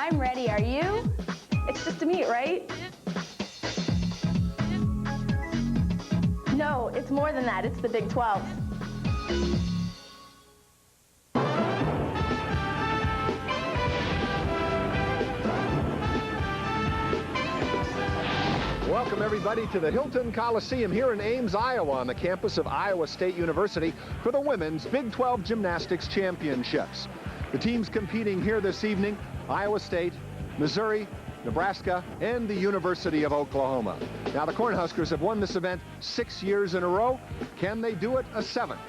I'm ready. Are you? It's just a meet, right? No, it's more than that. It's the Big 12. Welcome, everybody, to the Hilton Coliseum here in Ames, Iowa, on the campus of Iowa State University for the Women's Big 12 Gymnastics Championships. The teams competing here this evening, Iowa State, Missouri, Nebraska, and the University of Oklahoma. Now, the Cornhuskers have won this event 6 years in a row. Can they do it a seventh?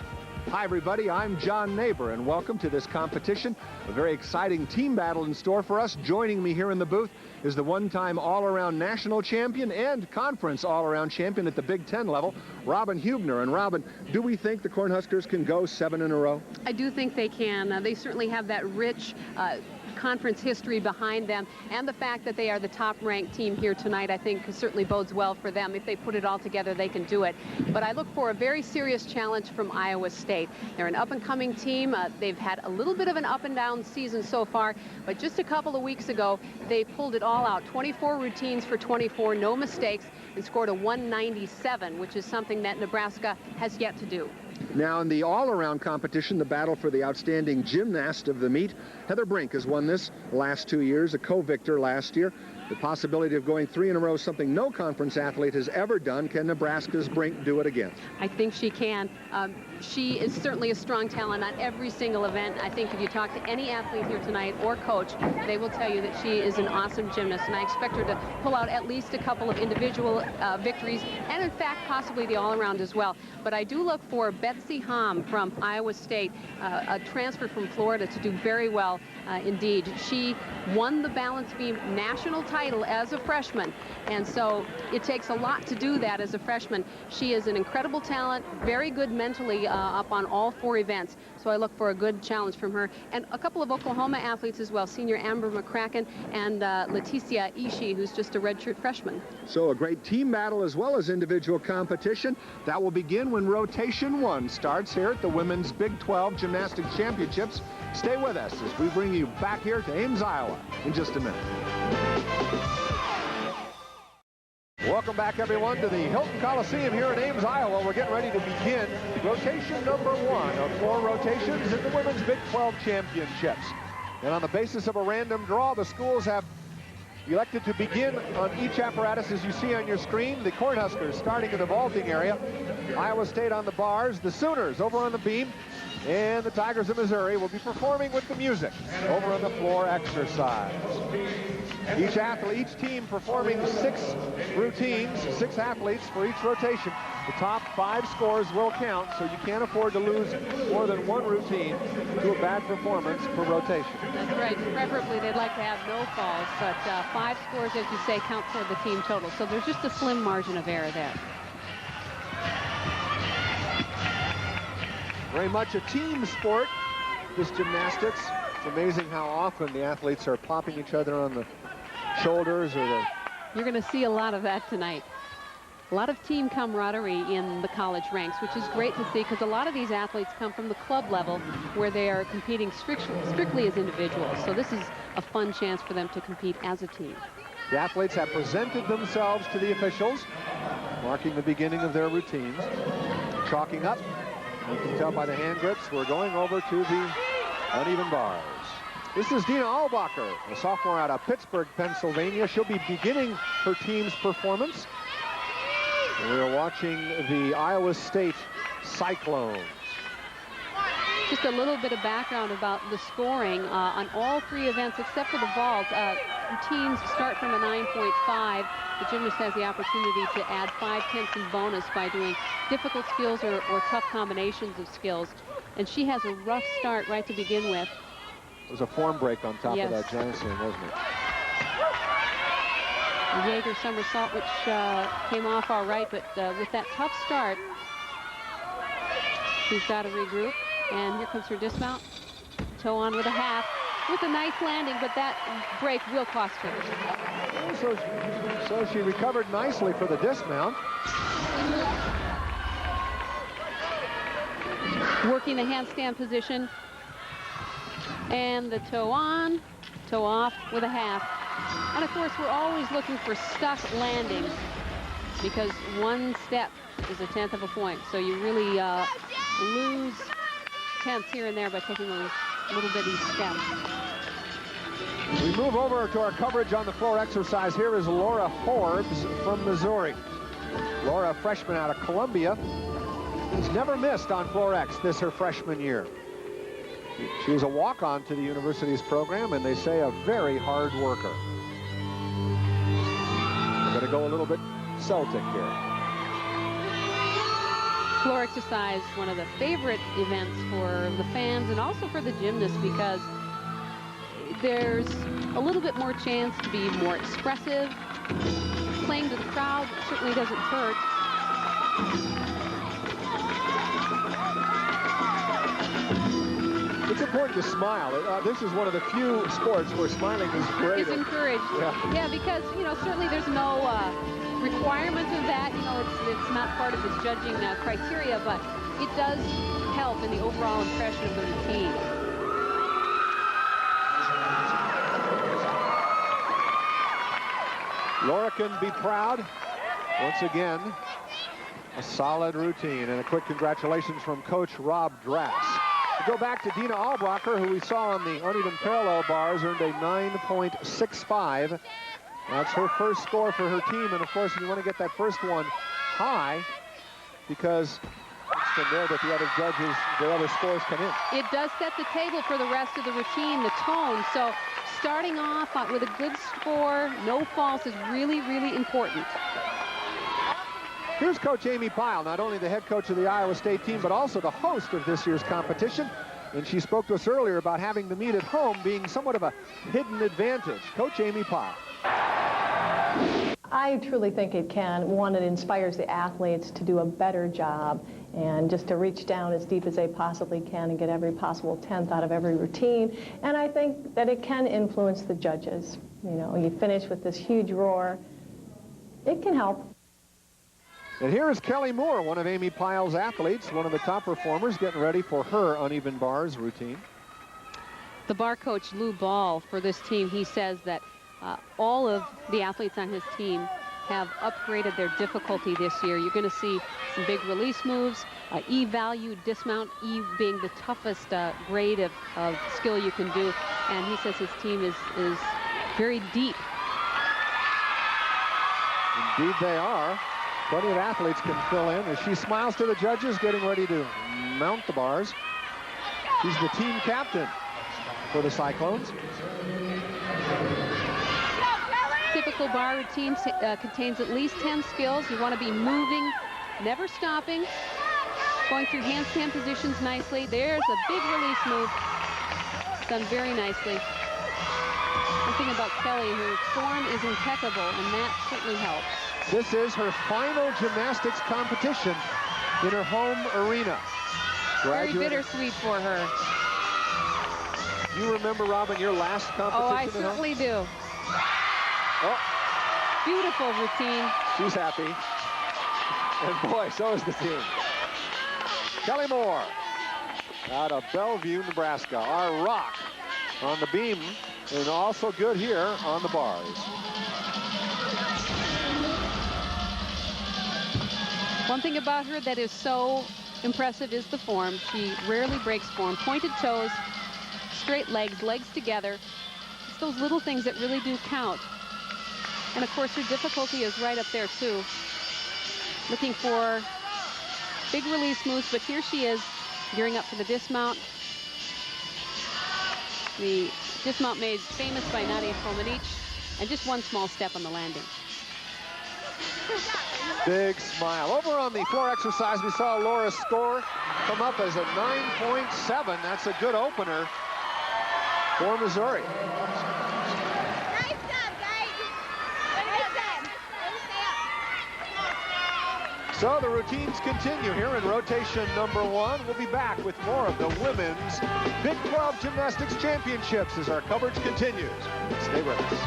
Hi, everybody. I'm John Neighbor, and welcome to this competition. A very exciting team battle in store for us. Joining me here in the booth is the one-time all-around national champion and conference all-around champion at the Big Ten level, Robin Hubner. And Robin, do we think the Cornhuskers can go 7 in a row? I do think they can. They certainly have that rich conference history behind them, and the fact that they are the top-ranked team here tonight, I think, certainly bodes well for them. If they put it all together, they can do it. But I look for a very serious challenge from Iowa State. They're an up-and-coming team. They've had a little bit of an up-and-down season so far, but just a couple of weeks ago, they pulled it all out. 24 routines for 24, no mistakes, and scored a 197, which is something that Nebraska has yet to do. Now, in the all-around competition, the battle for the outstanding gymnast of the meet, Heather Brink has won this last 2 years, a co-victor last year. The possibility of going 3 in a row, something no conference athlete has ever done. Can Nebraska's Brink do it again? I think she can. She is certainly a strong talent on every single event. I think if you talk to any athlete here tonight or coach, they will tell you that she is an awesome gymnast, and I expect her to pull out at least a couple of individual victories, and in fact possibly the all-around as well. But I do look for Betsy Hom from Iowa State, a transfer from Florida, to do very well indeed. She won the balance beam national title as a freshman, and so it takes a lot to do that as a freshman. She is an incredible talent, very good mentally up on all 4 events, so I look for a good challenge from her. And a couple of Oklahoma athletes as well, senior Amber McCracken and Leticia Ishii, who's just a redshirt freshman. So a great team battle as well as individual competition. That will begin when rotation 1 starts here at the Women's Big 12 Gymnastics Championships. Stay with us as we bring you back here to Ames, Iowa in just a minute. Welcome back, everyone, to the Hilton Coliseum here in Ames, Iowa. We're getting ready to begin rotation number 1 of 4 rotations in the Women's Big 12 Championships. And on the basis of a random draw, the schools have elected to begin on each apparatus as you see on your screen. The Cornhuskers starting in the vaulting area, Iowa State on the bars, the Sooners over on the beam, and the Tigers of Missouri will be performing with the music over on the floor exercise. Each team performing 6 routines, 6 athletes for each rotation. The top 5 scores will count, so you can't afford to lose more than 1 routine to a bad performance per rotation. That's right. Preferably, they'd like to have no falls, but 5 scores, as you say, count toward the team total. So there's just a slim margin of error there. Very much a team sport, this gymnastics. It's amazing how often the athletes are popping each other on the shoulders or the... You're going to see a lot of that tonight. A lot of team camaraderie in the college ranks, which is great to see because a lot of these athletes come from the club level where they are competing strictly as individuals. So this is a fun chance for them to compete as a team. The athletes have presented themselves to the officials, marking the beginning of their routines. Chalking up. You can tell by the hand grips, we're going over to the uneven bars. This is Dina Albacher, a sophomore out of Pittsburgh, Pennsylvania. She'll be beginning her team's performance. And we're watching the Iowa State Cyclones. Just a little bit of background about the scoring on all 3 events except for the vault. Routines start from a 9.5. The gymnast has the opportunity to add 5/10 in bonus by doing difficult skills or tough combinations of skills. And she has a rough start right to begin with. It was a form break on top of that Johnson, wasn't it? The Jaeger somersault, which came off all right, but with that tough start, she's got to regroup. And here comes her dismount. Toe on with a half, with a nice landing, but that break will cost her. So she recovered nicely for the dismount. Working the handstand position. And the toe So off with a half. And of course, we're always looking for stuck landings because one step is a tenth of a point. So you really lose tenths here and there by taking those little bitty steps. We move over to our coverage on the floor exercise. Here is Laura Forbes from Missouri. Laura, a freshman out of Columbia, has never missed on floor X this her freshman year. She was a walk-on to the university's program, and they say a very hard worker. We're going to go a little bit Celtic here. Floor exercise, one of the favorite events for the fans and also for the gymnasts, because there's a little bit more chance to be more expressive. Playing to the crowd certainly doesn't hurt. It's important to smile. This is one of the few sports where smiling is great. It's encouraged. Yeah, because, you know, certainly there's no requirement of that. You know, it's not part of the judging criteria, but it does help in the overall impression of the routine. Laura can be proud. Once again, a solid routine, and a quick congratulations from Coach Rob Drass. We go back to Dina Albracher, who we saw on the uneven parallel bars, earned a 9.65. That's her first score for her team, and of course, you want to get that first one high, because it's from there that the other judges, the other scores come in. It does set the table for the rest of the routine, the tone. So starting off with a good score, no faults, is really, really important. Here's Coach Amy Pyle, not only the head coach of the Iowa State team, but also the host of this year's competition. And she spoke to us earlier about having the meet at home being somewhat of a hidden advantage. Coach Amy Pyle. I truly think it can. One, it inspires the athletes to do a better job and just to reach down as deep as they possibly can and get every possible tenth out of every routine. And I think that it can influence the judges. You know, you finish with this huge roar. It can help. And here is Kelly Moore, one of Amy Pyle's athletes, one of the top performers, getting ready for her uneven bars routine. The bar coach, Lou Ball, for this team, he says that all of the athletes on his team have upgraded their difficulty this year. You're going to see some big release moves, E value, dismount, E being the toughest grade of skill you can do. And he says his team is very deep. Indeed they are. Plenty of athletes can fill in as she smiles to the judges, getting ready to mount the bars. She's the team captain for the Cyclones. Typical bar routine contains at least 10 skills. You want to be moving, never stopping, going through handstand positions nicely. There's a big release move. It's done very nicely. One thing about Kelly, her form is impeccable, and that certainly helps. This is her final gymnastics competition in her home arena. Very bittersweet for her. You remember, Robin, your last competition? Oh, I certainly do. Oh. Beautiful routine. She's happy. And boy, so is the team. Kelly Moore out of Bellevue, Nebraska. Our rock on the beam, and also good here on the bars. One thing about her that is so impressive is the form. She rarely breaks form. Pointed toes, straight legs, legs together. It's those little things that really do count. And of course, her difficulty is right up there too. Looking for big release moves, but here she is gearing up for the dismount. The dismount made famous by Nadia Comaneci, and just one small step on the landing. Big smile. Over on the floor exercise, we saw Laura's score come up as a 9.7. That's a good opener for Missouri. Nice job, guys. So the routines continue here in rotation number 1. We'll be back with more of the Women's Big 12 Gymnastics Championships as our coverage continues. Stay with us.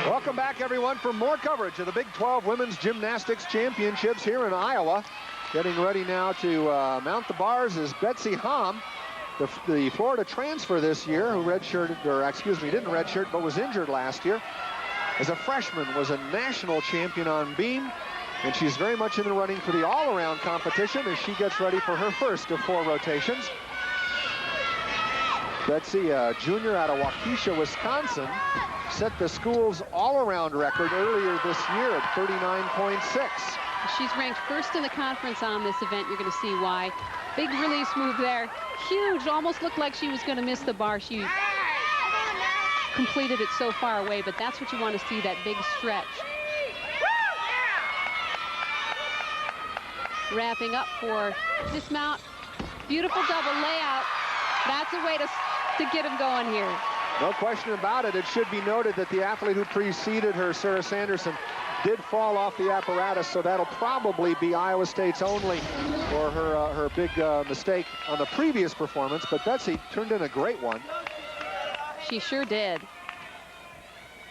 Welcome back, everyone, for more coverage of the Big 12 Women's Gymnastics Championships here in Iowa. Getting ready now to mount the bars is Betsy Hom. the Florida transfer this year, who redshirted, or excuse me, didn't redshirt, but was injured last year, as a freshman, was a national champion on beam, and she's very much in the running for the all-around competition as she gets ready for her first of 4 rotations. Betsy, a junior out of Waukesha, Wisconsin, set the school's all-around record earlier this year at 39.6. She's ranked first in the conference on this event. You're going to see why. Big release move there. Huge. Almost looked like she was going to miss the bar. She completed it so far away, but that's what you want to see, that big stretch. Wrapping up for dismount. Beautiful double layout. That's a way to get him going here. No question about it. It should be noted that the athlete who preceded her, Sarah Sanderson, did fall off the apparatus, so that'll probably be Iowa State's only for her big mistake on the previous performance. But Betsy turned in a great one. She sure did.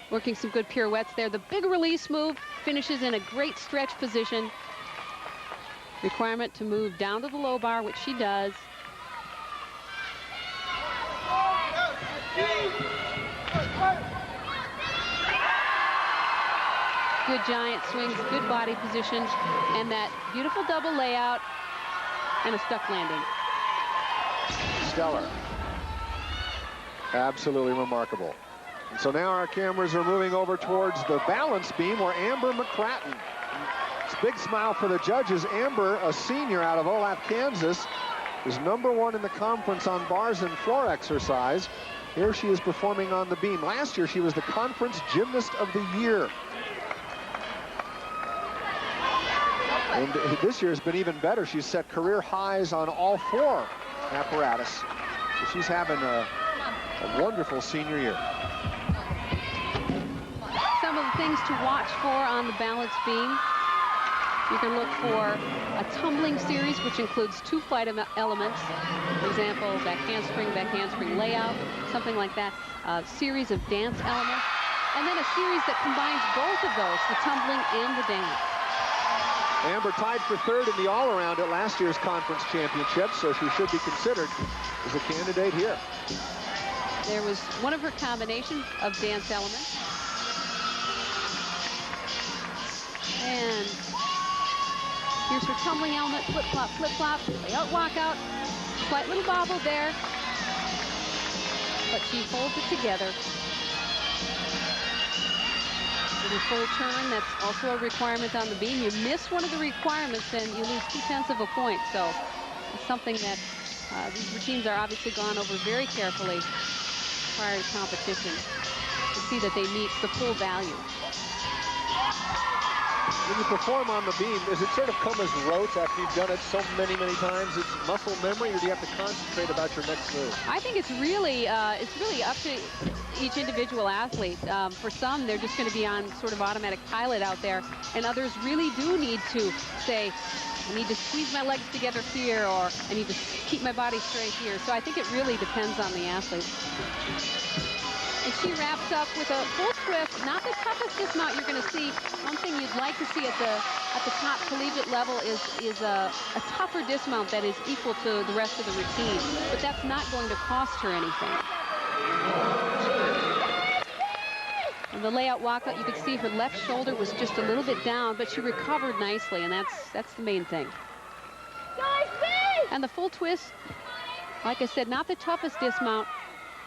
Working some good pirouettes there. The big release move finishes in a great stretch position. Requirement to move down to the low bar, which she does. Good giant swings, good body position, and that beautiful double layout and a stuck landing. Stellar. Absolutely remarkable. And so now our cameras are moving over towards the balance beam where Amber McCratton. It's a big smile for the judges. Amber, a senior out of Olaf, Kansas, is #1 in the conference on bars and floor exercise. Here she is performing on the beam. Last year she was the conference gymnast of the year. And this year has been even better. She's set career highs on all 4 apparatus. So she's having a wonderful senior year. Some of the things to watch for on the balance beam. You can look for a tumbling series, which includes 2 flight elements. For example, back handspring layout, something like that. A series of dance elements. And then a series that combines both of those, the tumbling and the dance. Amber tied for 3rd in the all-around at last year's conference championship, so she should be considered as a candidate here. There was one of her combination of dance elements. And here's her tumbling element, flip-flop, layout, walkout. Slight little bobble there, but she holds it together. Little full turn, that's also a requirement on the beam. You miss one of the requirements and you lose 0.2 of a point. So it's something that these routines are obviously gone over very carefully prior to competition to see that they meet the full value. When you perform on the beam, does it sort of come as rote after you've done it so many times? It's muscle memory, or do you have to concentrate about your next move? I think it's really up to each individual athlete. For some, they're just going to be on sort of automatic pilot out there, and others really do need to say, I need to squeeze my legs together here, or I need to keep my body straight here. So I think it really depends on the athlete. And she wraps up with a full twist. Not the toughest dismount you're going to see. One thing you'd like to see at the top collegiate level is a tougher dismount that is equal to the rest of the routine. But that's not going to cost her anything. And the layout walkout, you could see her left shoulder was just a little bit down, but she recovered nicely, and that's the main thing. And the full twist, like I said, not the toughest dismount,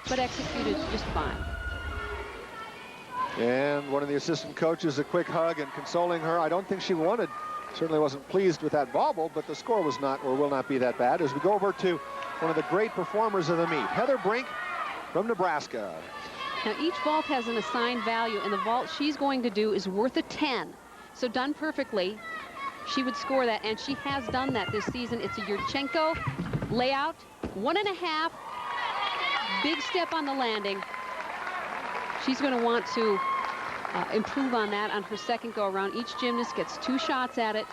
but executed just fine. And one of the assistant coaches, a quick hug and consoling her. I don't think she certainly wasn't pleased with that bobble, but the score was not or will not be that bad. As we go over to one of the great performers of the meet, Heather Brink from Nebraska. Now each vault has an assigned value, and the vault she's going to do is worth a 10. So done perfectly, she would score that, and she has done that this season. It's a Yurchenko layout, 1.5. Big step on the landing. She's going to want to improve on that on her second go-around. Each gymnast gets 2 shots at it.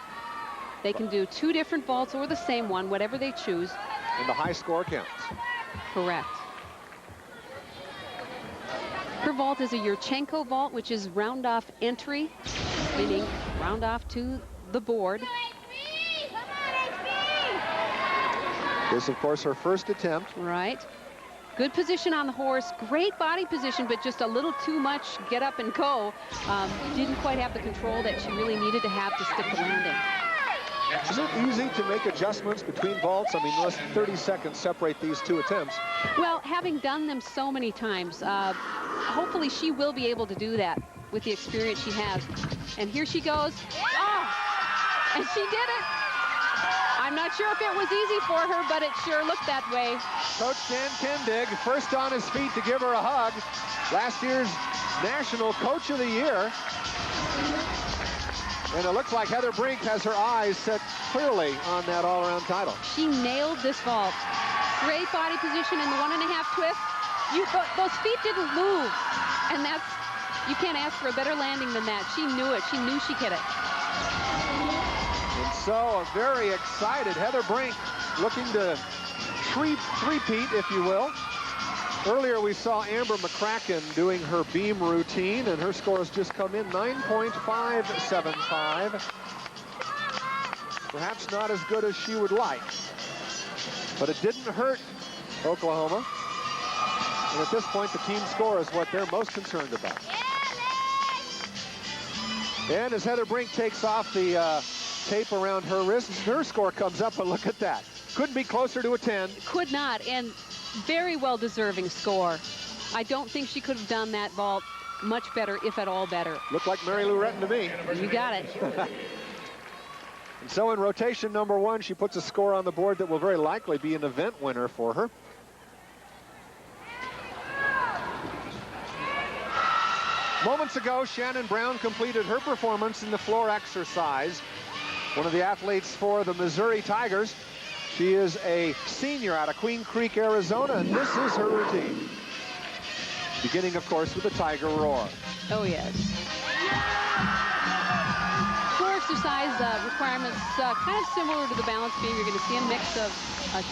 They can do 2 different vaults or the same one, whatever they choose. And the high score counts. Correct. Her vault is a Yurchenko vault, which is round-off entry, meaning round-off to the board. This, of course, her first attempt. Right. Good position on the horse, great body position, but just a little too much get up and go. Didn't quite have the control that she really needed to have to stick the landing. Is it easy to make adjustments between vaults? I mean, less than 30 seconds separate these two attempts. Well, having done them so many times, hopefully she will be able to do that with the experience she has. And here she goes. Oh! And she did it! I'm not sure if it was easy for her, but it sure looked that way. Coach Dan Kendig, first on his feet to give her a hug. Last year's National Coach of the Year. And it looks like Heather Brink has her eyes set clearly on that all-around title. She nailed this vault. Great body position in the 1.5 twist. Those feet didn't move. And you can't ask for a better landing than that. She knew it. She knew she hit it. And so a very excited Heather Brink looking to three-peat, if you will. Earlier we saw Amber McCracken doing her beam routine, and her score has just come in 9.575. Perhaps not as good as she would like, but it didn't hurt Oklahoma. And at this point, the team score is what they're most concerned about. And as Heather Brink takes off the tape around her wrist, her score comes up, and look at that. Couldn't be closer to a 10. Could not, and very well-deserving score. I don't think she could have done that vault much better, if at all better. Looked like Mary Lou Retton to me. You got it. And so in rotation number 1, she puts a score on the board that will very likely be an event winner for her. Moments ago, Shannon Brown completed her performance in the floor exercise. One of the athletes for the Missouri Tigers. She is a senior out of Queen Creek, Arizona, and this is her routine. Beginning, of course, with the Tiger Roar. Oh, yes. Floor exercise requirements kind of similar to the balance beam. You're going to see a mix of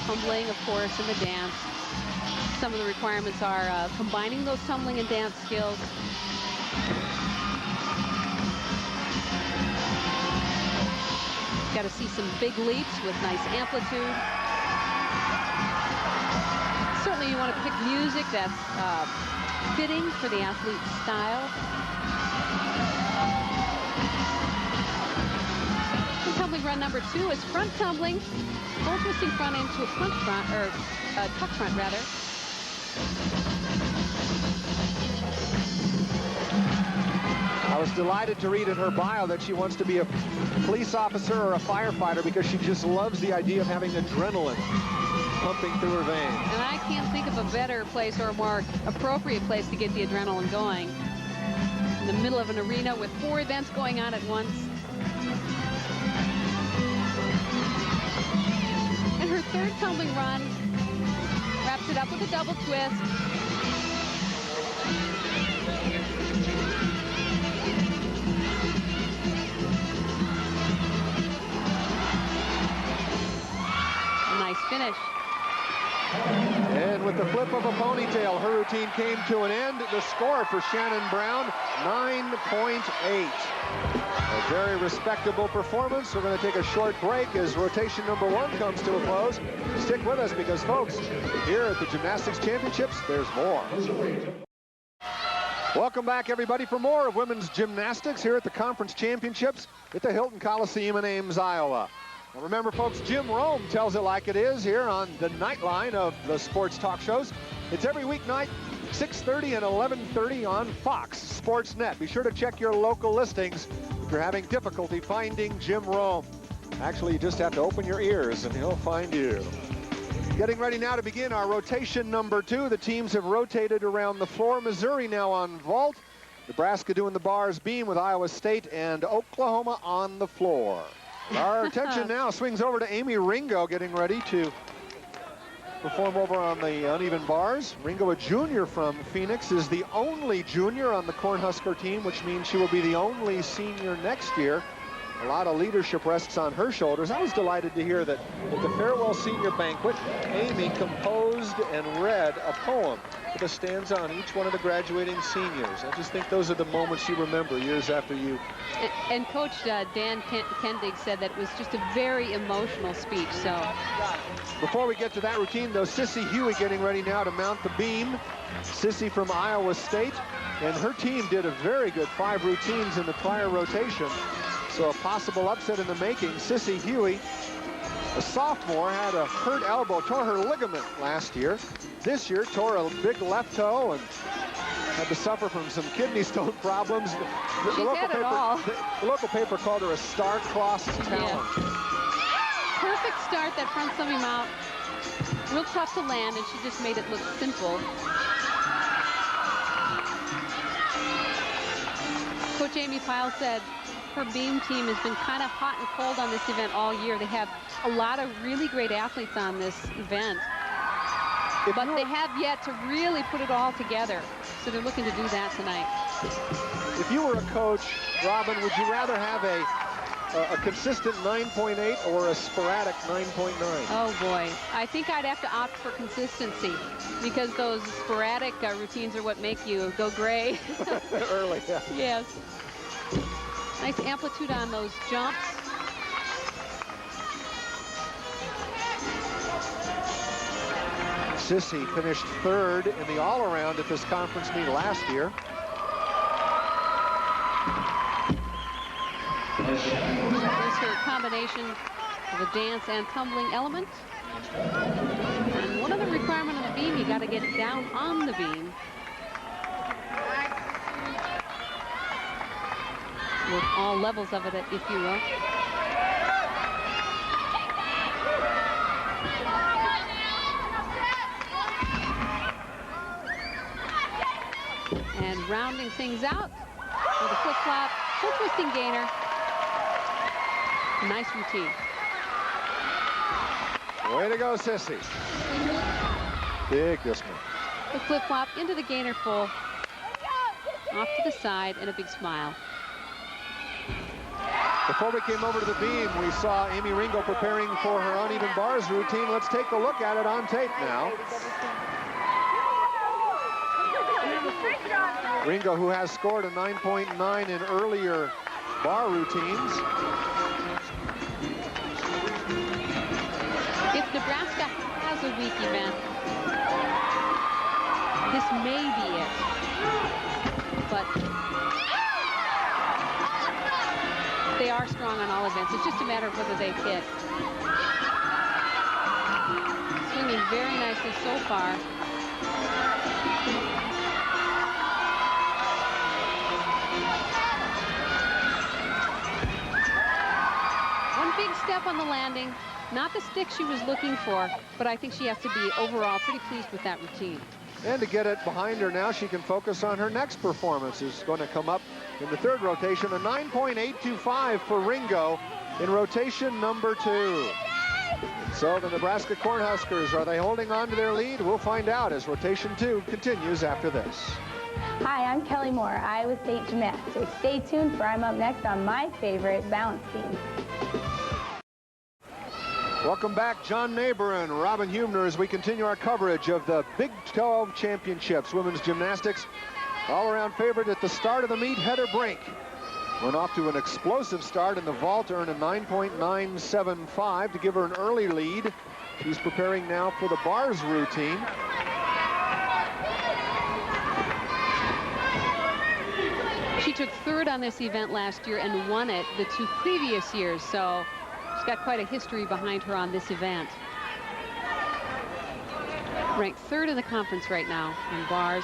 tumbling, of course, and the dance. Some of the requirements are combining those tumbling and dance skills. Got to see some big leaps with nice amplitude. Certainly you want to pick music that's fitting for the athlete's style. And tumbling run number 2 is front tumbling, full twisting front into a front front, or tuck front rather. I was delighted to read in her bio that she wants to be a police officer or a firefighter because she just loves the idea of having adrenaline pumping through her veins. And I can't think of a better place or a more appropriate place to get the adrenaline going. In the middle of an arena with 4 events going on at once. And her third tumbling run wraps it up with a double twist. Nice finish. And with the flip of a ponytail, her routine came to an end. The score for Shannon Brown, 9.8. A very respectable performance. We're going to take a short break as rotation number 1 comes to a close. Stick with us because, folks, here at the Gymnastics Championships, there's more. Welcome back, everybody, for more of women's gymnastics here at the Conference Championships at the Hilton Coliseum in Ames, Iowa. Now remember, folks, Jim Rome tells it like it is here on the Nightline of the sports talk shows. It's every weeknight, 6:30 and 11:30 on Fox Sports Net. Be sure to check your local listings if you're having difficulty finding Jim Rome. Actually, you just have to open your ears and he'll find you. Getting ready now to begin our rotation number 2. The teams have rotated around the floor. Missouri now on vault. Nebraska doing the bars beam with Iowa State, and Oklahoma on the floor. Our attention now swings over to Amy Ringo, getting ready to perform over on the uneven bars. Ringo, a junior from Phoenix, is the only junior on the Cornhusker team, which means she will be the only senior next year. A lot of leadership rests on her shoulders. I was delighted to hear that at the farewell senior banquet, Amy composed composed and read a poem with a stanza on each one of the graduating seniors. I just think those are the moments you remember years after you. And Coach Dan Kendig said that it was just a very emotional speech. So before we get to that routine, though, Sissy Huey getting ready now to mount the beam. Sissy from Iowa State, and her team did a very good 5 routines in the prior rotation. So a possible upset in the making. Sissy Huey, a sophomore, had a hurt elbow, tore her ligament last year. This year, tore a big left toe and had to suffer from some kidney stone problems. The local paper called her a star-crossed talent. Yeah. Perfect start, that front semi mount. Real tough to land, and she just made it look simple. Coach Amy Pyle said her beam team has been kind of hot and cold on this event all year. They have a lot of really great athletes on this event, but they have yet to really put it all together. So they're looking to do that tonight. If you were a coach, Robin, would you rather have a consistent 9.8 or a sporadic 9.9? Oh boy, I think I'd have to opt for consistency, because those sporadic routines are what make you go gray. Early, yeah. Yes. Nice amplitude on those jumps. Sissy finished 3rd in the all-around at this conference meet last year. There's her combination of a dance and tumbling element. And one other requirement on the beam, you got to get down on the beam. With all levels of it, if you will. And rounding things out with a flip-flop, full twisting gainer. Nice routine. Way to go, Sissy. Big this one. The flip-flop into the gainer full. Off to the side, and a big smile. Before we came over to the beam, we saw Amy Ringo preparing for her uneven bars routine. Let's take a look at it on tape now. Ringo, who has scored a 9.9 in earlier bar routines. If Nebraska has a weak event, this may be it. But they are strong on all events. It's just a matter of whether they hit. Swinging very nicely so far. One big step on the landing. Not the stick she was looking for, but I think she has to be overall pretty pleased with that routine. And to get it behind her now, she can focus on her next performance. Is going to come up in the 3rd rotation, a 9.825 for Ringo in rotation number 2. So the Nebraska Cornhuskers, are they holding on to their lead? We'll find out as rotation 2 continues after this. Hi, I'm Kelly Moore, Iowa State Gymnastics. Stay tuned for I'm up next on my favorite balance beam. Welcome back, John Neighbor and Robin Humner, as we continue our coverage of the Big 12 Championships. Women's gymnastics, all-around favorite at the start of the meet, Heather Brink. Went off to an explosive start in the vault, earned a 9.975 to give her an early lead. She's preparing now for the bars routine. She took 3rd on this event last year and won it the 2 previous years, so she's got quite a history behind her on this event. Ranked 3rd in the conference right now in bars.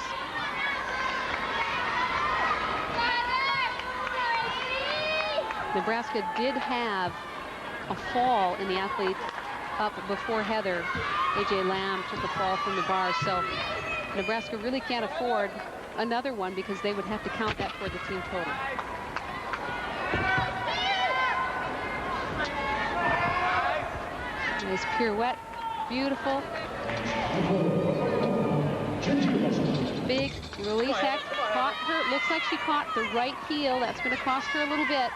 Nebraska did have a fall in the athlete up before Heather. A.J. Lamb took a fall from the bars, so Nebraska really can't afford another one because they would have to count that for the team total. Nice pirouette, beautiful. Big release act, caught her. Looks like she caught the right heel. That's going to cost her a little bit.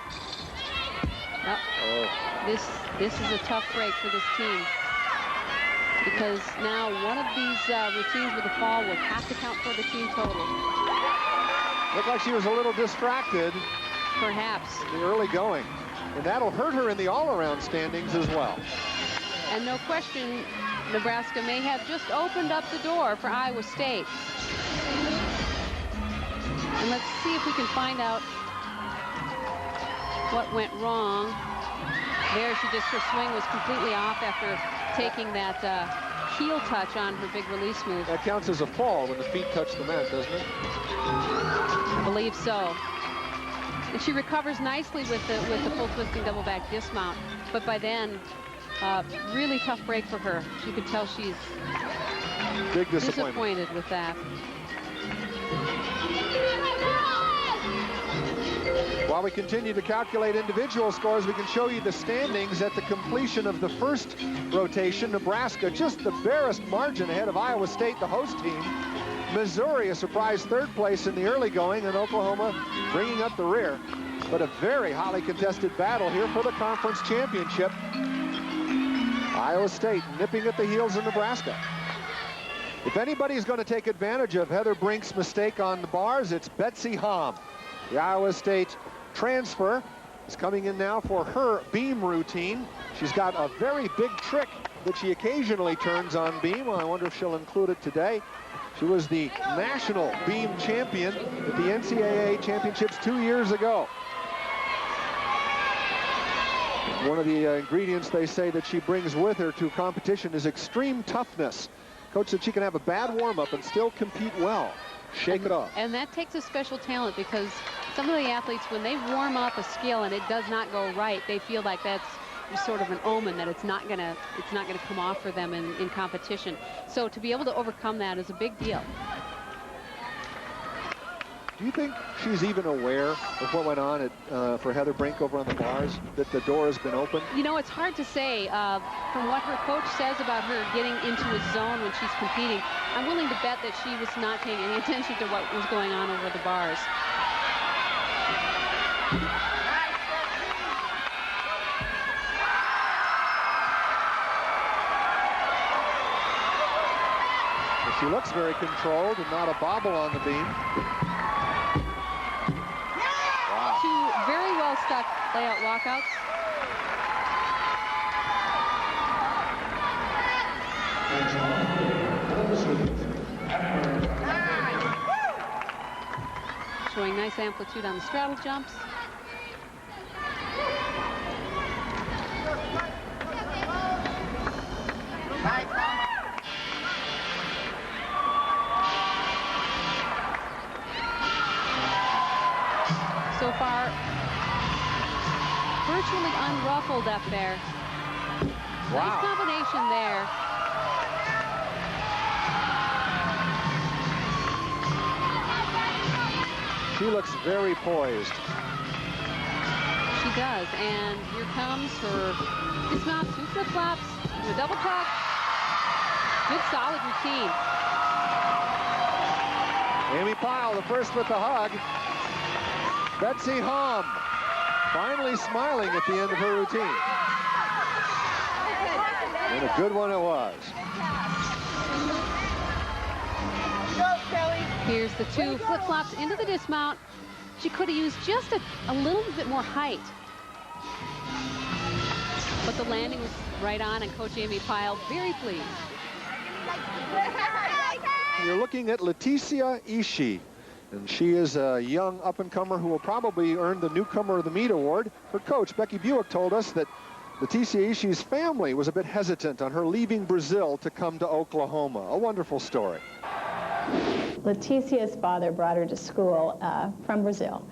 Oh. This is a tough break for this team. because now one of these routines with the fall will have to count for the team total. Looked like she was a little distracted. Perhaps. In the early going. And that'll hurt her in the all-around standings as well. And no question, Nebraska may have just opened up the door for Iowa State. And let's see if we can find out what went wrong. There, her swing was completely off after taking that heel touch on her big release move. That counts as a fall when the feet touch the mat, doesn't it? I believe so. And she recovers nicely with the full twisting double back dismount. But by then, really tough break for her. You could tell she's big disappointed with that. While we continue to calculate individual scores, we can show you the standings at the completion of the first rotation. Nebraska just the barest margin ahead of Iowa State, the host team. Missouri a surprise third place in the early going, and Oklahoma bringing up the rear. But a very hotly contested battle here for the conference championship. Iowa State nipping at the heels of Nebraska. If anybody's going to take advantage of Heather Brink's mistake on the bars, it's Betsy Hom. The Iowa State transfer is coming in now for her beam routine. She's got a very big trick that she occasionally turns on beam. Well, I wonder if she'll include it today. She was the national beam champion at the NCAA championships 2 years ago. One of the ingredients they say that she brings with her to competition is extreme toughness. Coach said she can have a bad warm-up and still compete well. Shake it off. And that takes a special talent, because some of the athletes, when they warm up a skill and it does not go right, they feel like that's sort of an omen that it's not gonna come off for them in competition. So to be able to overcome that is a big deal. Do you think she's even aware of what went on for Heather Brink over on the bars, that the door has been opened? You know, it's hard to say. From what her coach says about her getting into a zone when she's competing, I'm willing to bet that she was not paying any attention to what was going on over the bars. She looks very controlled and not a bobble on the beam. Two very well stuck layout walkouts. Showing nice amplitude on the straddle jumps. So far, virtually unruffled up there. Wow. Nice combination there. She looks very poised. She does, and here comes her dismount, 2 flip-flops, a double tuck. Good solid routine. Amy Pyle, the first with the hug. Betsy Hom finally smiling at the end of her routine. And a good one it was. Here's the 2 flip-flops into the dismount. She could have used just a little bit more height. But the landing was right on, and Coach Amy Pyle very pleased. You're looking at Leticia Ishii, and she is a young up-and-comer who will probably earn the Newcomer of the Meet award. Her coach, Becky Buick, told us that Leticia Ishii's family was a bit hesitant on her leaving Brazil to come to Oklahoma. A wonderful story. Leticia's father brought her to school from Brazil,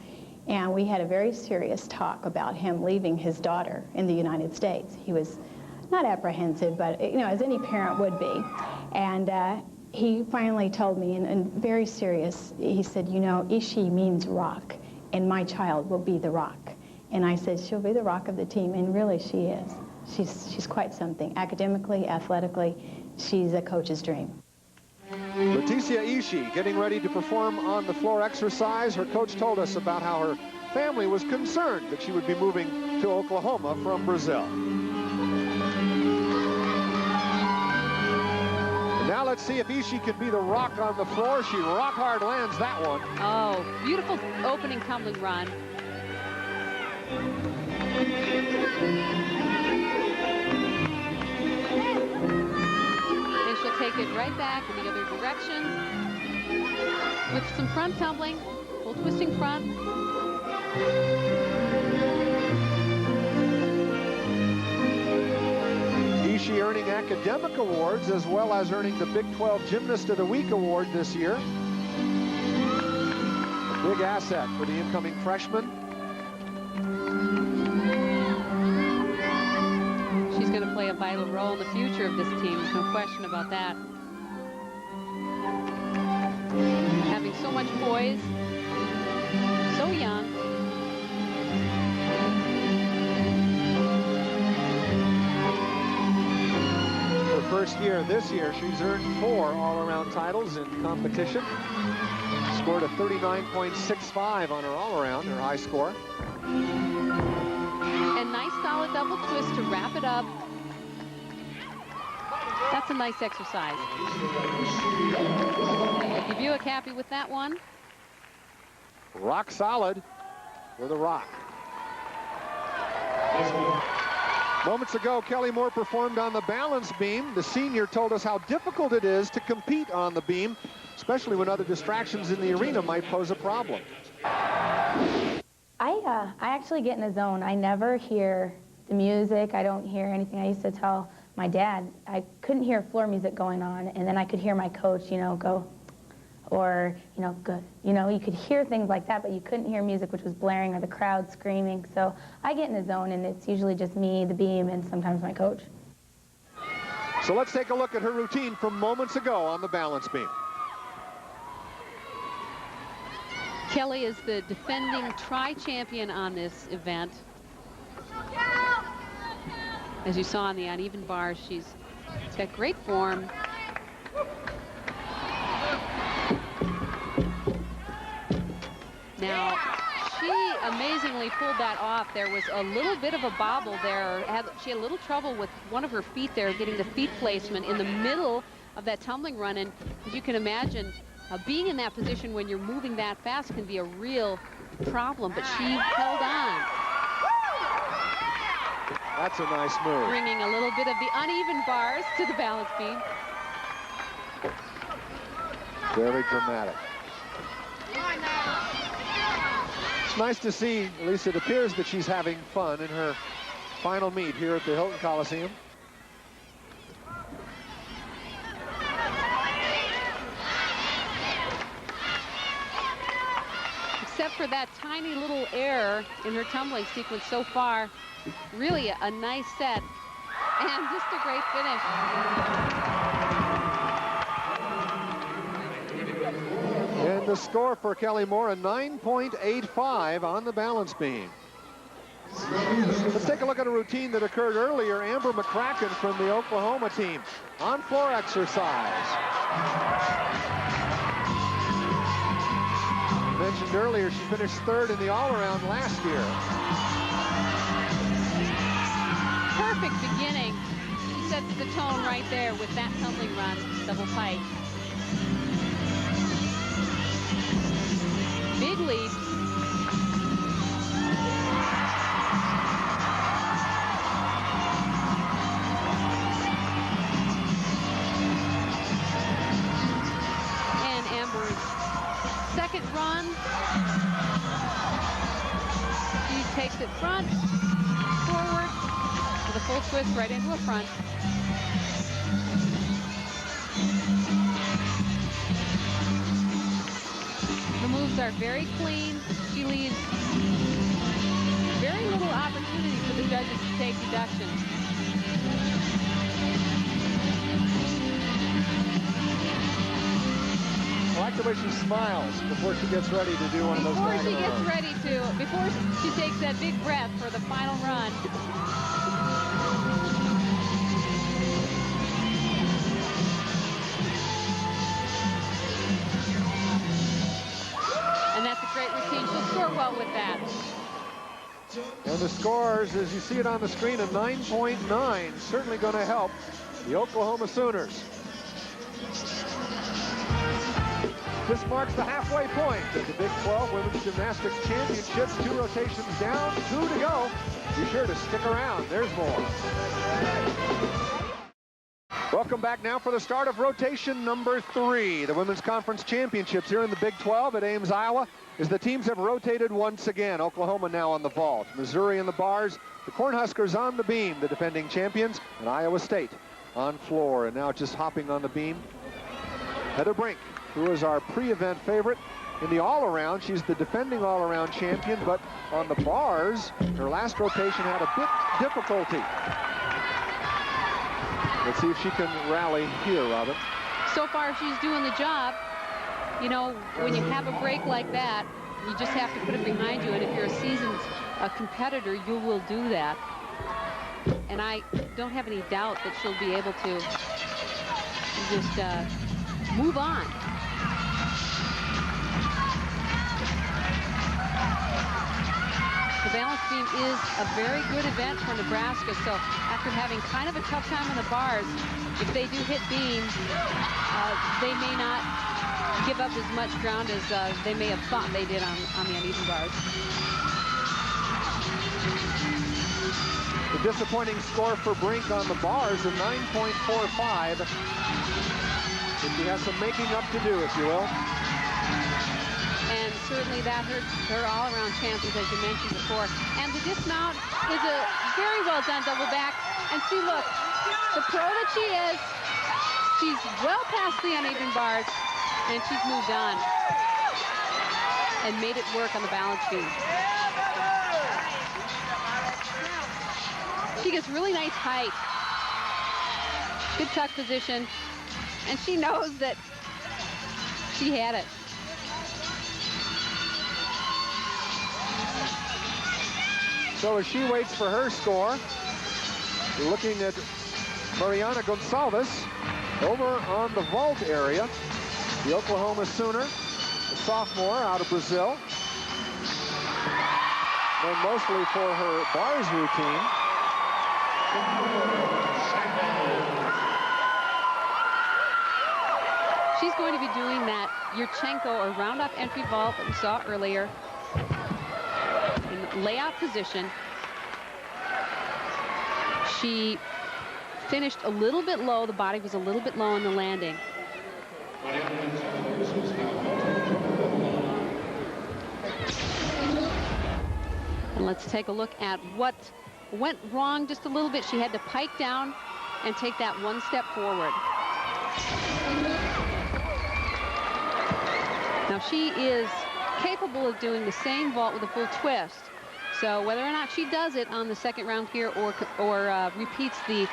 and we had a very serious talk about him leaving his daughter in the United States. He was not apprehensive, but, you know, as any parent would be. And he finally told me, and very serious, he said, you know, Ishii means rock, and my child will be the rock. And I said, she'll be the rock of the team, and really she is. She's quite something. Academically, athletically, she's a coach's dream. Leticia Ishii getting ready to perform on the floor exercise. Her coach told us about how her family was concerned that she would be moving to Oklahoma from Brazil. let's see if Ishii can be the rock on the floor. She rock hard lands that one. Oh, beautiful opening tumbling run. And she'll take it right back in the other direction with some front tumbling, full twisting front. Ishii earning academic awards as well as earning the Big 12 Gymnast of the Week award this year. A big asset for the incoming freshman. She's going to play a vital role in the future of this team. There's no question about that. Having so much poise, so young. Her first year this year, she's earned 4 all-around titles in competition. Scored a 39.65 on her all-around, her high score. And nice solid double twist to wrap it up. That's a nice exercise. Becky Buick happy with that one. Rock solid with a rock. Moments ago, Kelly Moore performed on the balance beam. The senior told us how difficult it is to compete on the beam, especially when other distractions in the arena might pose a problem. I actually get in the zone. I never hear the music. I don't hear anything. I used to tell my dad I couldn't hear floor music going on, and then I could hear my coach, you know, go, or, you know, good. You know, you could hear things like that, but you couldn't hear music which was blaring or the crowd screaming. So I get in the zone, and it's usually just me, the beam, and sometimes my coach. So let's take a look at her routine from moments ago on the balance beam. Kelly is the defending tri-champion on this event. As you saw on the uneven bars, she's got great form. Now, she amazingly pulled that off. There was a little bit of a bobble there. She had a little trouble with one of her feet there, getting the feet placement in the middle of that tumbling run. And as you can imagine, being in that position when you're moving that fast can be a real problem, but she held on. That's a nice move. Bringing a little bit of the uneven bars to the balance beam. Very dramatic. It's nice to see, at least it appears that she's having fun in her final meet here at the Hilton Coliseum. Except for that tiny little error in her tumbling sequence so far, really a nice set and just a great finish. And the score for Kelly Moore, a 9.85 on the balance beam. Let's take a look at a routine that occurred earlier. Amber McCracken from the Oklahoma team on floor exercise. Mentioned earlier, she finished 3rd in the all-around last year. Perfect beginning. She sets the tone right there with that tumbling run, double pike. Big leap. And Amber's second run. She takes it front, forward, with a full twist right into a front. The moves are very clean. She leaves very little opportunity for the judges to take deductions. I like the way she smiles before she gets ready to do one of those. Before she takes that big breath for the final run. And that's a great routine. She'll score well with that. And the scores, as you see it on the screen, a 9.9, certainly going to help the Oklahoma Sooners. This marks the halfway point of the Big 12 Women's Gymnastics Championships. 2 rotations down, 2 to go. Be sure to stick around. There's more. Welcome back now for the start of rotation number 3. The Women's Conference Championships here in the Big 12 at Ames, Iowa, as the teams have rotated once again. Oklahoma now on the vault, Missouri in the bars, the Cornhuskers on the beam, the defending champions, and Iowa State on floor. And now just hopping on the beam, Heather Brink, who is our pre-event favorite. In the all-around, she's the defending all-around champion, but on the bars, her last rotation had a bit difficulty. Let's see if she can rally here, Robin. So far, she's doing the job. You know, when you have a break like that, you just have to put it behind you, and if you're a seasoned competitor, you will do that. And I don't have any doubt that she'll be able to just move on. The balance beam is a very good event for Nebraska, so after having kind of a tough time on the bars, if they do hit beam, they may not give up as much ground as they may have thought they did on the uneven bars. The disappointing score for Brink on the bars of 9.45. But she has some making up to do, if you will. And certainly that hurts her all-around chances, as you mentioned before. And the dismount is a very well-done double back. And see, look, the pro that she is, she's well past the uneven bars, and she's moved on and made it work on the balance beam. She gets really nice height, good tuck position, and she knows that she had it. So as she waits for her score, we're looking at Mariana Gonçalves over on the vault area. The Oklahoma Sooner, a sophomore out of Brazil, known mostly for her bars routine. She's going to be doing that Yurchenko or round-off entry vault that we saw earlier. In layout position. She finished a little bit low. The body was a little bit low on the landing. And let's take a look at what went wrong just a little bit. She had to pike down and take that one step forward. Now she is capable of doing the same vault with a full twist. So whether or not she does it on the second round here or repeats the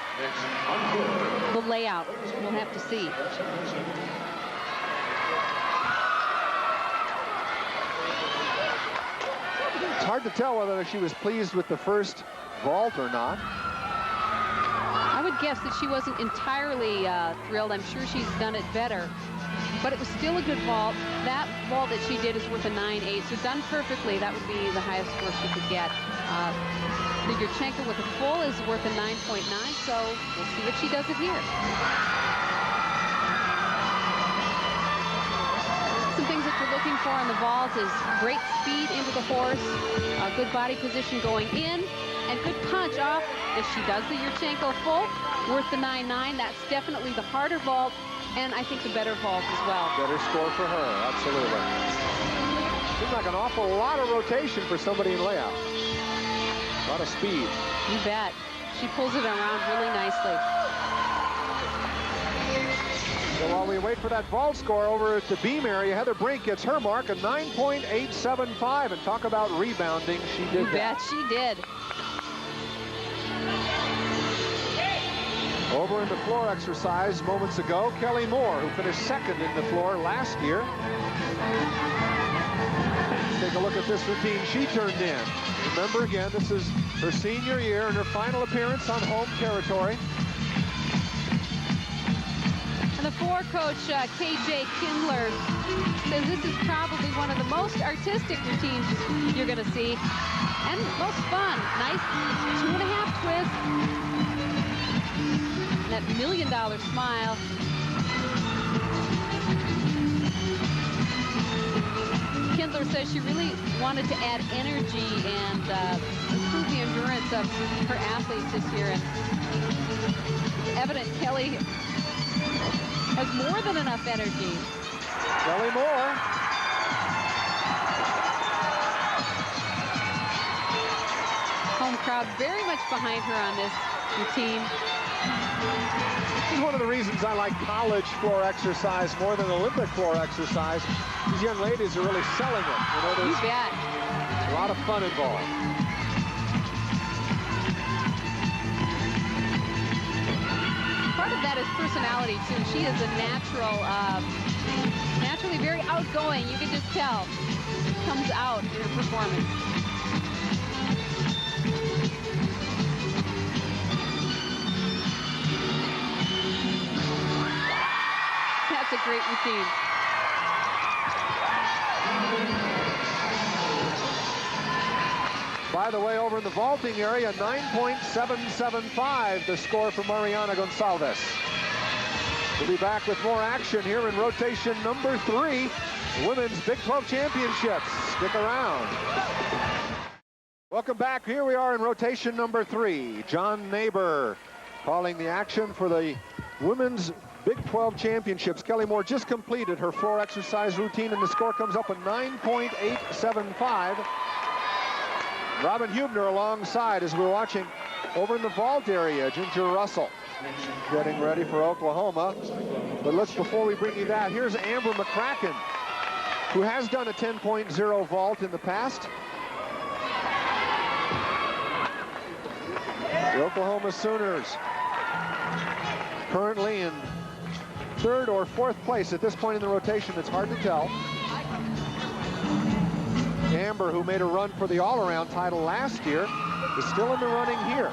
layout, we'll have to see. It's hard to tell whether she was pleased with the first vault or not. I would guess that she wasn't entirely thrilled. I'm sure she's done it better. But it was still a good vault. That vault that she did is worth a 9.8. So done perfectly, that would be the highest score she could get. The Yurchenko with a full is worth a 9.9. So we'll see if she does it here. Some things that you're looking for in the vault is great speed into the horse, a good body position going in, and good punch off. If she does the Yurchenko full, worth the 9.9. That's definitely the harder vault, and I think the better vault as well. Better score for her, absolutely. Seems like an awful lot of rotation for somebody in layout. A lot of speed. You bet. She pulls it around really nicely. So while we wait for that vault score over at the beam area, Heather Brink gets her mark, a 9.875. And talk about rebounding, she did You that. bet she did. Over in the floor exercise moments ago, Kelly Moore, who finished second in the floor last year. Let's take a look at this routine she turned in. Remember, again, this is her senior year and her final appearance on home territory. And the floor coach, KJ Kindler, says this is probably one of the most artistic routines you're going to see. And most fun. Nice 2.5 twist. That $1 million smile. says she really wanted to add energy and improve the endurance of her athletes this year. And it's evident Kelly has more than enough energy. Kelly Moore. Home crowd very much behind her on this routine. This is one of the reasons I like college floor exercise more than Olympic floor exercise. These young ladies are really selling it. You know, You there's bet. a lot of fun involved. Part of that is personality, too. She is a natural, naturally very outgoing. You can just tell. It comes out in her performance. That's a great routine. By the way, over in the vaulting area, 9.775, the score for Mariana Gonçalves. We'll be back with more action here in rotation number 3, Women's Big 12 Championships. Stick around. Welcome back. Here we are in rotation number 3. John Neighbor calling the action for the Women's Big 12 Championships. Kelly Moore just completed her floor exercise routine, and the score comes up at 9.875. Robin Hubner alongside as we're watching over in the vault area. Ginger Russell getting ready for Oklahoma. But before we bring you that, here's Amber McCracken, who has done a 10.0 vault in the past. The Oklahoma Sooners currently in 3rd or 4th place at this point in the rotation. It's hard to tell. Amber, who made a run for the all-around title last year, is still in the running here.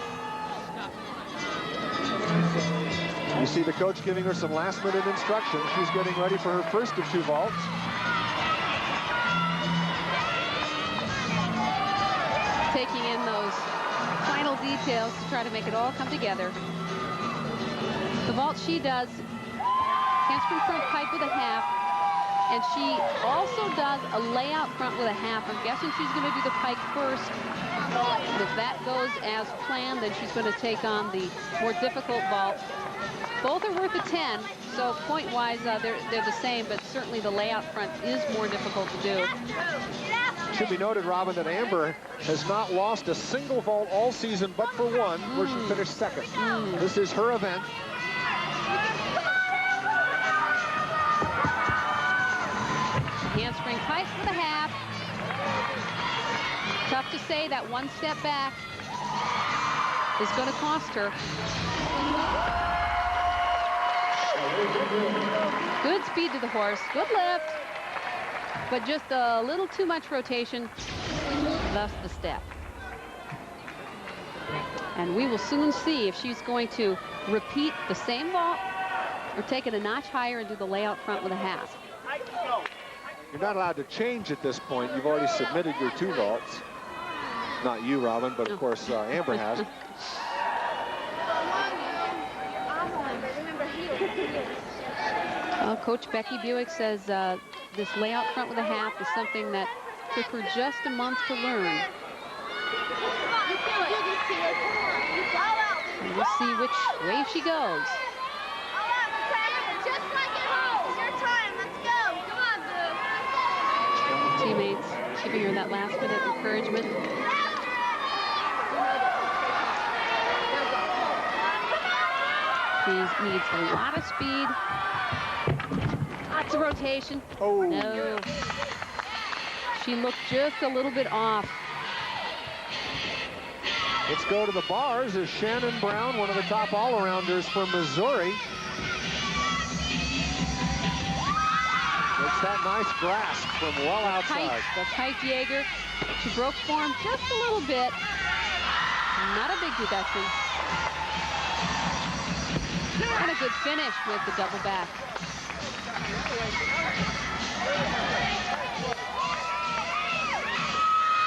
You see the coach giving her some last-minute instructions. She's getting ready for her first of 2 vaults. Taking in those final details to try to make it all come together. The vault she does, handspring front pipe with a half, and she also does a layout front with a half. I'm guessing she's going to do the pike first. And if that goes as planned, then she's going to take on the more difficult vault. Both are worth a 10, so point-wise, they're the same, but certainly the layout front is more difficult to do. It should be noted, Robin, that Amber has not lost a single vault all season but for one, where she finished 2nd. This is her event. Handspring pike with a half. Tough to say that one step back is going to cost her. Good speed to the horse, good lift, but just a little too much rotation, thus the step. And we will soon see if she's going to repeat the same vault or take it a notch higher and do the layout front with a half. You're not allowed to change at this point. You've already submitted your 2 vaults. Not you, Robin, but of course Amber has. Well, Coach Becky Buick says this layout front with a half is something that took her just a month to learn. And we'll see which way she goes. Teammates giving her that last-minute encouragement. She needs a lot of speed. Lots of rotation. Oh. No. She looked just a little bit off. Let's go to the bars as Shannon Brown, one of the top all-arounders from Missouri. It's that nice grasp from well outside. The tight Jaeger. She broke form just a little bit. Not a big deduction. And a good finish with the double back.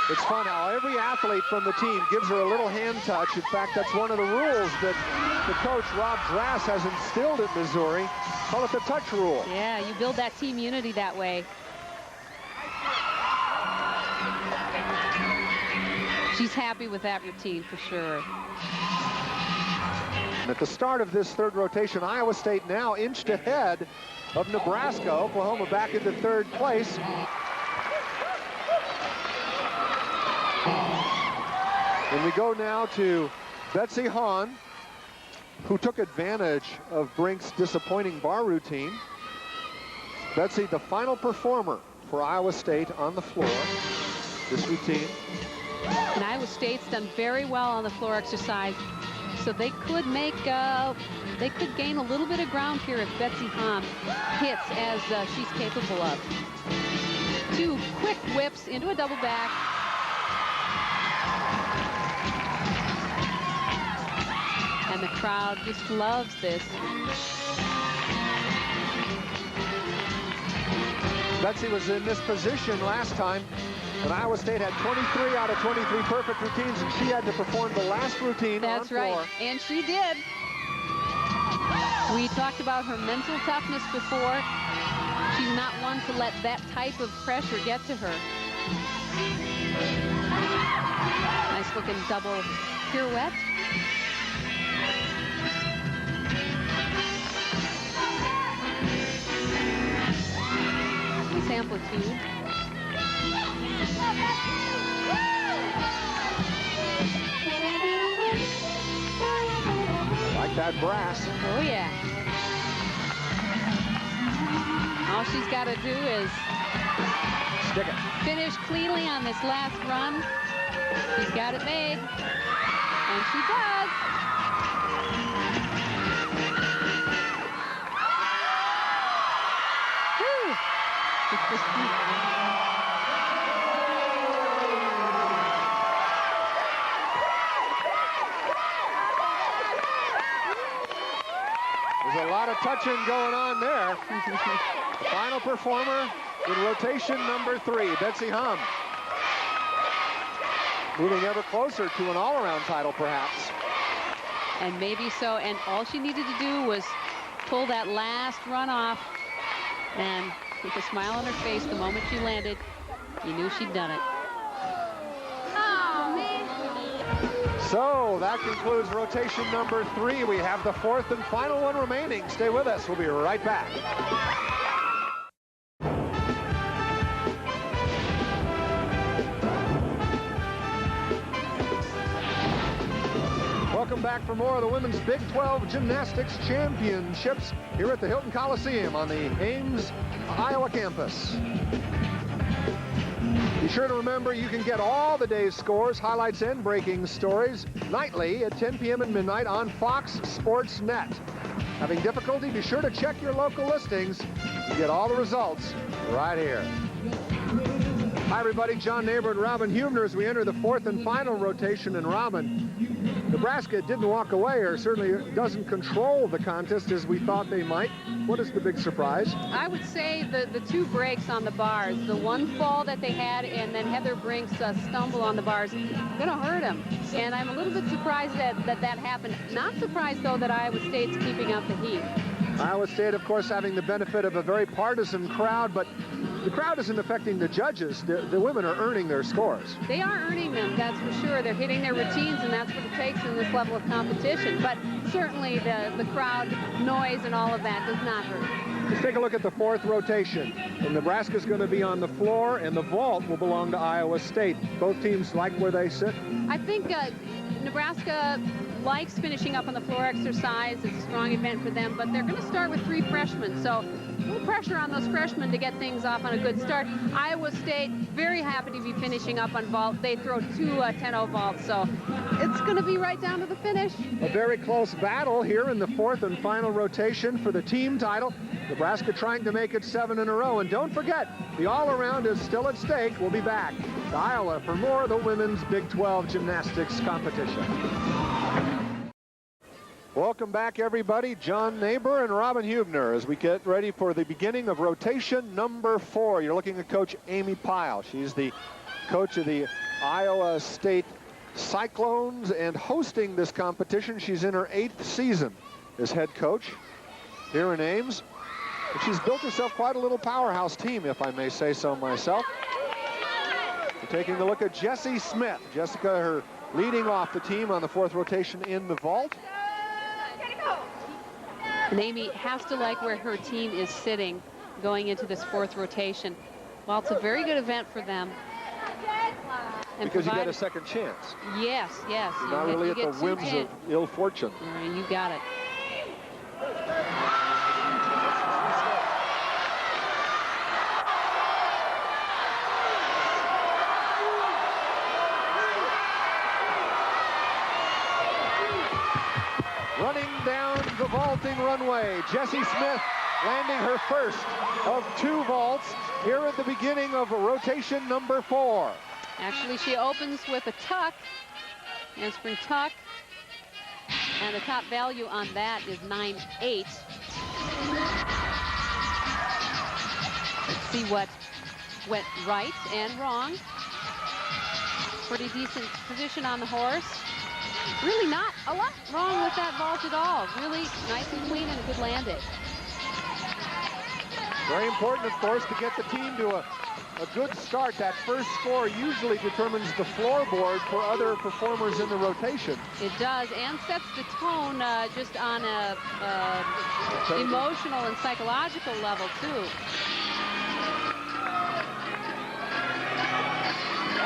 It's fun how every athlete from the team gives her a little hand touch. In fact, that's one of the rules that the coach, Rob Drass, has instilled at Missouri. Call it the touch rule. Yeah, you build that team unity that way. she's happy with that routine for sure. And at the start of this third rotation, Iowa State now inched ahead of Nebraska. Oklahoma back into third place. And we go now to Betsy Hahn, who took advantage of Brink's disappointing bar routine. Betsy, the final performer for Iowa State on the floor, this routine. And Iowa State's done very well on the floor exercise, so they could make, they could gain a little bit of ground here if Betsy Hahn hits as she's capable of. 2 quick whips into a double back. And the crowd just loves this. Betsy was in this position last time when Iowa State had 23 out of 23 perfect routines, and she had to perform the last routine That's on floor. right, and she did. We talked about her mental toughness before. She's not one to let that type of pressure get to her. Nice looking double pirouette. Nice amplitude. Like that brass. Oh, yeah. All she's got to do is Stick it. finish cleanly on this last run. She's got it made. And she does. Whew. There's a lot of touching going on there. The final performer in rotation number 3, Betsy Hahn. Moving ever closer to an all-around title, perhaps. And maybe so. And all she needed to do was pull that last run off. And with a smile on her face the moment she landed, you knew she'd done it. So that concludes rotation number 3. We have the 4th and final one remaining. Stay with us. We'll be right back. Welcome back for more of the Women's Big 12 Gymnastics Championships here at the Hilton Coliseum on the Ames, Iowa campus. Be sure to remember you can get all the day's scores, highlights, and breaking stories nightly at 10 p.m. and midnight on Fox Sports Net. Having difficulty? Be sure to check your local listings to get all the results right here. Hi, everybody. John Neighbor and Robin Huebner as we enter the 4th and final rotation. And Robin, Nebraska didn't walk away, or certainly doesn't control the contest as we thought they might. What is the big surprise? I would say the 2 breaks on the bars. The one fall that they had, and then Heather Brink's stumble on the bars, gonna hurt them. And I'm a little bit surprised that happened. Not surprised, though, that Iowa State's keeping up the heat. Iowa State, of course, having the benefit of a very partisan crowd, but the crowd isn't affecting the judges. The women are earning their scores. They are earning them, that's for sure. They're hitting their routines, and that's what it takes in this level of competition. But certainly the crowd noise and all of that does not hurt. Let's take a look at the 4th rotation. And Nebraska's going to be on the floor, and the vault will belong to Iowa State. Both teams like where they sit? I think Nebraska likes finishing up on the floor exercise. It's a strong event for them, but they're going to start with 3 freshmen. So a little pressure on those freshmen to get things off on a good start. Iowa State, very happy to be finishing up on vault. They throw 2 10-0 vaults, so it's going to be right down to the finish. A very close battle here in the 4th and final rotation for the team title. Nebraska trying to make it 7 in a row. And don't forget, the all-around is still at stake. We'll be back to Iowa for more of the Women's Big 12 Gymnastics competition. Welcome back, everybody. John Neighbor and Robin Huebner as we get ready for the beginning of rotation number 4. You're looking at Coach Amy Pyle. She's the coach of the Iowa State Cyclones and hosting this competition. She's in her 8th season as head coach here in Ames. And she's built herself quite a little powerhouse team, if I may say so myself. We're taking a look at Jessie Smith. Jessica, her leading off the team on the 4th rotation in the vault. And Amy has to like where her team is sitting going into this 4th rotation. Well, it's a very good event for them. And because you get a second chance. Yes, yes. You're not really at the whims of ill fortune. All right, you got it. Running down the vaulting runway, Jessie Smith landing her first of 2 vaults here at the beginning of rotation number 4. Actually, she opens with a tuck, handspring tuck, and the top value on that is 9.8. Let's see what went right and wrong. Pretty decent position on the horse. Really not a lot wrong with that vault at all. Really nice and clean and a good landing. Very important, of course, to get the team to a good start. That first score usually determines the floorboard for other performers in the rotation. It does, and sets the tone just on a emotional and psychological level, too.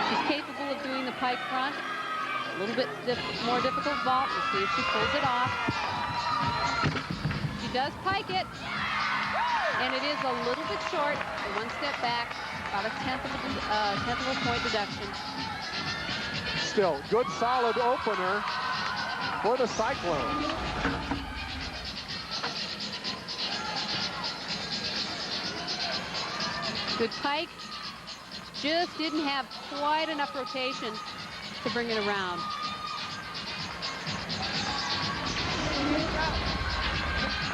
She's capable of doing the pike front. A little bit more difficult vault. We'll see if she pulls it off. She does pike it. And it is a little bit short, 1 step back, about a tenth of a point deduction. Still, good solid opener for the Cyclones. Good pike, just didn't have quite enough rotation to bring it around.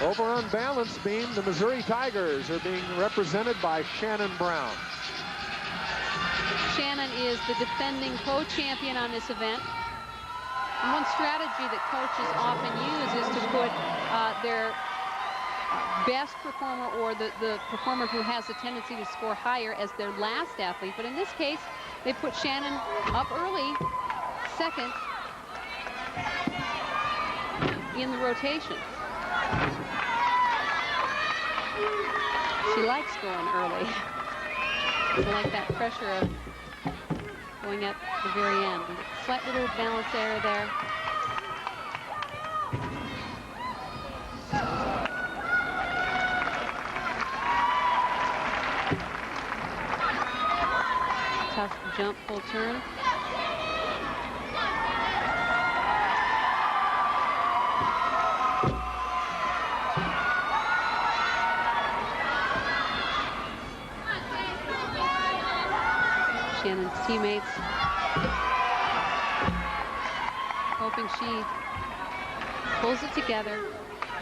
Over on balance beam, the Missouri Tigers are being represented by Shannon Brown. Shannon is the defending co-champion on this event. And one strategy that coaches often use is to put their best performer or the performer who has a tendency to score higher as their last athlete. But in this case, they put Shannon up early, second in the rotation. She likes going early. She likes that pressure of going at the very end. Slight little balance error there. Tough jump, full turn. Shannon's teammates hoping she pulls it together.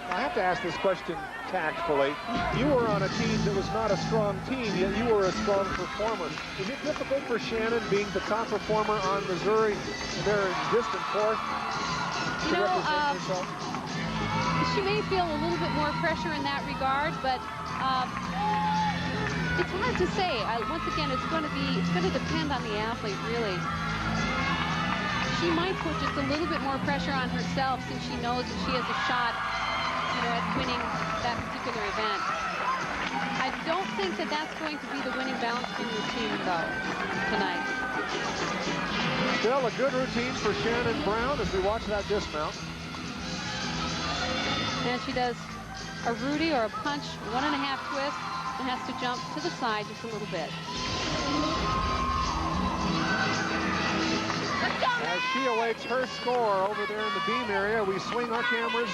I have to ask this question tactfully. You were on a team that was not a strong team, yet you were a strong performer. Is it difficult for Shannon, being the top performer on Missouri, and they're in distant 4th, to represent herself? She may feel a little bit more pressure in that regard, but it's hard to say. Once again, it's going to depend on the athlete, really. She might put just a little bit more pressure on herself since she knows that she has a shot, at winning that particular event. I don't think that that's going to be the winning balance beam routine, though, tonight. Still a good routine for Shannon Brown as we watch that dismount. And she does a Rudy or a punch, 1.5 twist, and has to jump to the side just a little bit. As she awaits her score over there in the beam area, we swing our cameras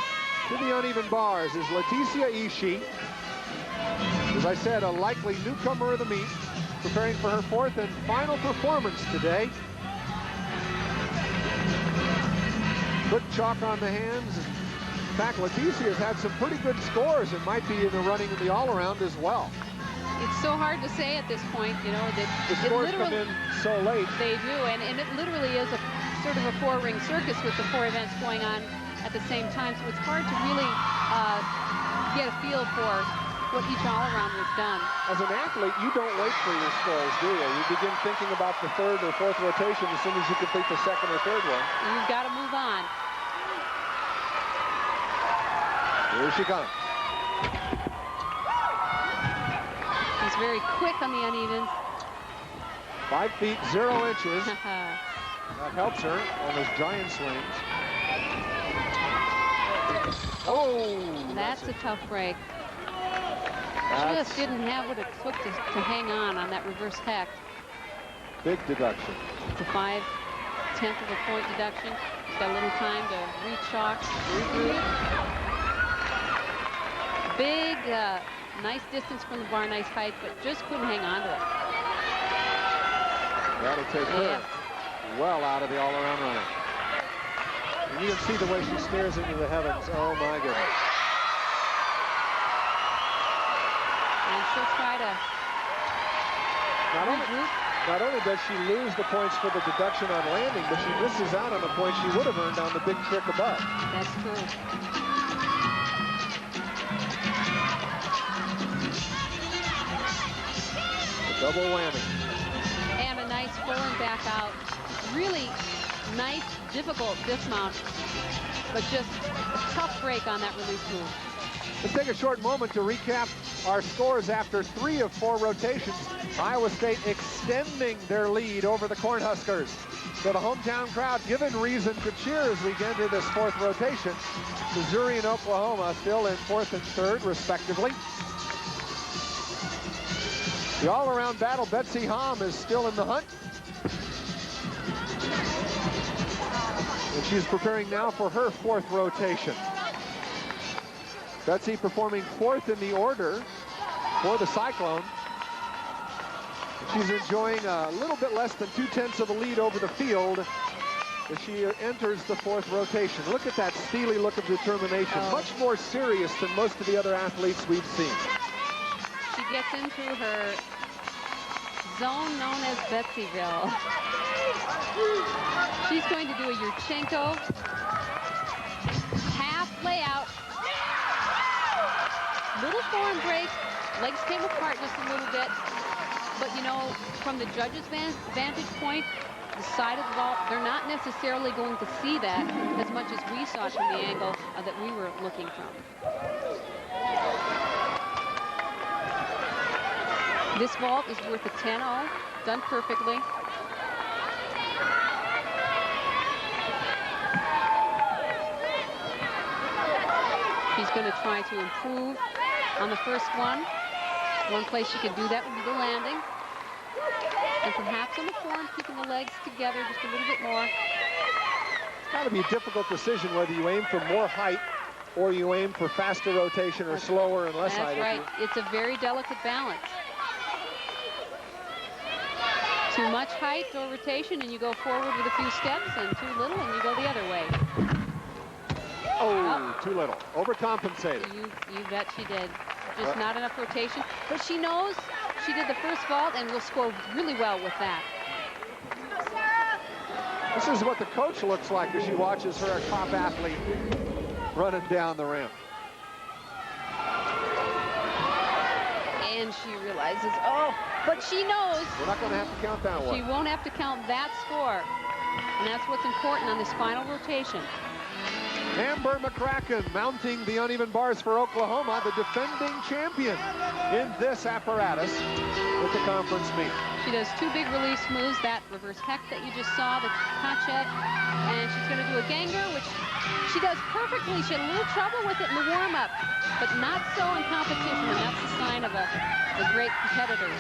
to the uneven bars. Is Leticia Ishii, as I said, a likely newcomer of the meet, preparing for her 4th and final performance today. Good chalk on the hands. In fact, Leticia has had some pretty good scores and might be in the running in the all-around as well. It's so hard to say at this point, that the scores come in so late. They do, and it literally is a sort of a 4-ring circus with the 4 events going on at the same time, so it's hard to really get a feel for what each all-around was done. As an athlete, you don't wait for your scores, do you? You begin thinking about the third or fourth rotation as soon as you complete the second or third one. You've got to move on. Here she comes. He's very quick on the unevens. 5 feet 0 inches. That helps her on those giant swings. Oh! That's a tough break. Just didn't have what it took to hang on that reverse heck. Big deduction. It's a 5/10 of a point deduction. He's got a little time to rechalk, regroup. Big, nice distance from the bar, nice height, but just couldn't hang on to it. That'll take her well out of the all-around running. And you can see the way she stares into the heavens. Oh, my goodness. And she'll try to regroup. Not only does she lose the points for the deduction on landing, but she misses out on the points she would have earned on the big trick above. That's true. A double whammy. And a nice full and back out. Really nice, difficult dismount, but just a tough break on that release move. Let's take a short moment to recap our scores after 3 of 4 rotations. Iowa State extending their lead over the Cornhuskers. So the hometown crowd given reason to cheer as we get into this 4th rotation. Missouri and Oklahoma still in 4th and 3rd, respectively. The all-around battle, Betsy Hom is still in the hunt. And she's preparing now for her 4th rotation. Betsy performing 4th in the order for the Cyclone. She's enjoying a little bit less than 2/10 of a lead over the field as she enters the 4th rotation. Look at that steely look of determination. Much more serious than most of the other athletes we've seen. She gets into her zone known as Betsyville. She's going to do a Yurchenko half layout. Little form break, legs came apart just a little bit, but you know, from the judges' vantage point, the side of the vault, they're not necessarily going to see that as much as we saw it from the angle that we were looking from. This vault is worth a 10-0, done perfectly. She's going to try to improve on the first one. One place she could do that would be the landing. And perhaps on the form, keeping the legs together just a little bit more. It's got to be a difficult decision whether you aim for more height or you aim for faster rotation or slower and less height. That's right. It's a very delicate balance. Too much height or rotation and you go forward with a few steps, and too little and you go the other way. Oh, too little. Overcompensated. You bet she did. Just not enough rotation. But she knows she did the first vault and will score really well with that. This is what the coach looks like as she watches her top athlete running down the ramp. And she realizes, oh, but she knows. We're not going to have to count that one. She won't have to count that score. And that's what's important on this final rotation. Amber McCracken mounting the uneven bars for Oklahoma, the defending champion in this apparatus with the conference meet. She does 2 big release moves, that reverse heck that you just saw, the Kachev, and she's going to do a ganger, which she does perfectly. She had a little trouble with it in the warm-up, but not so in competition, and that's a sign of a great competitor.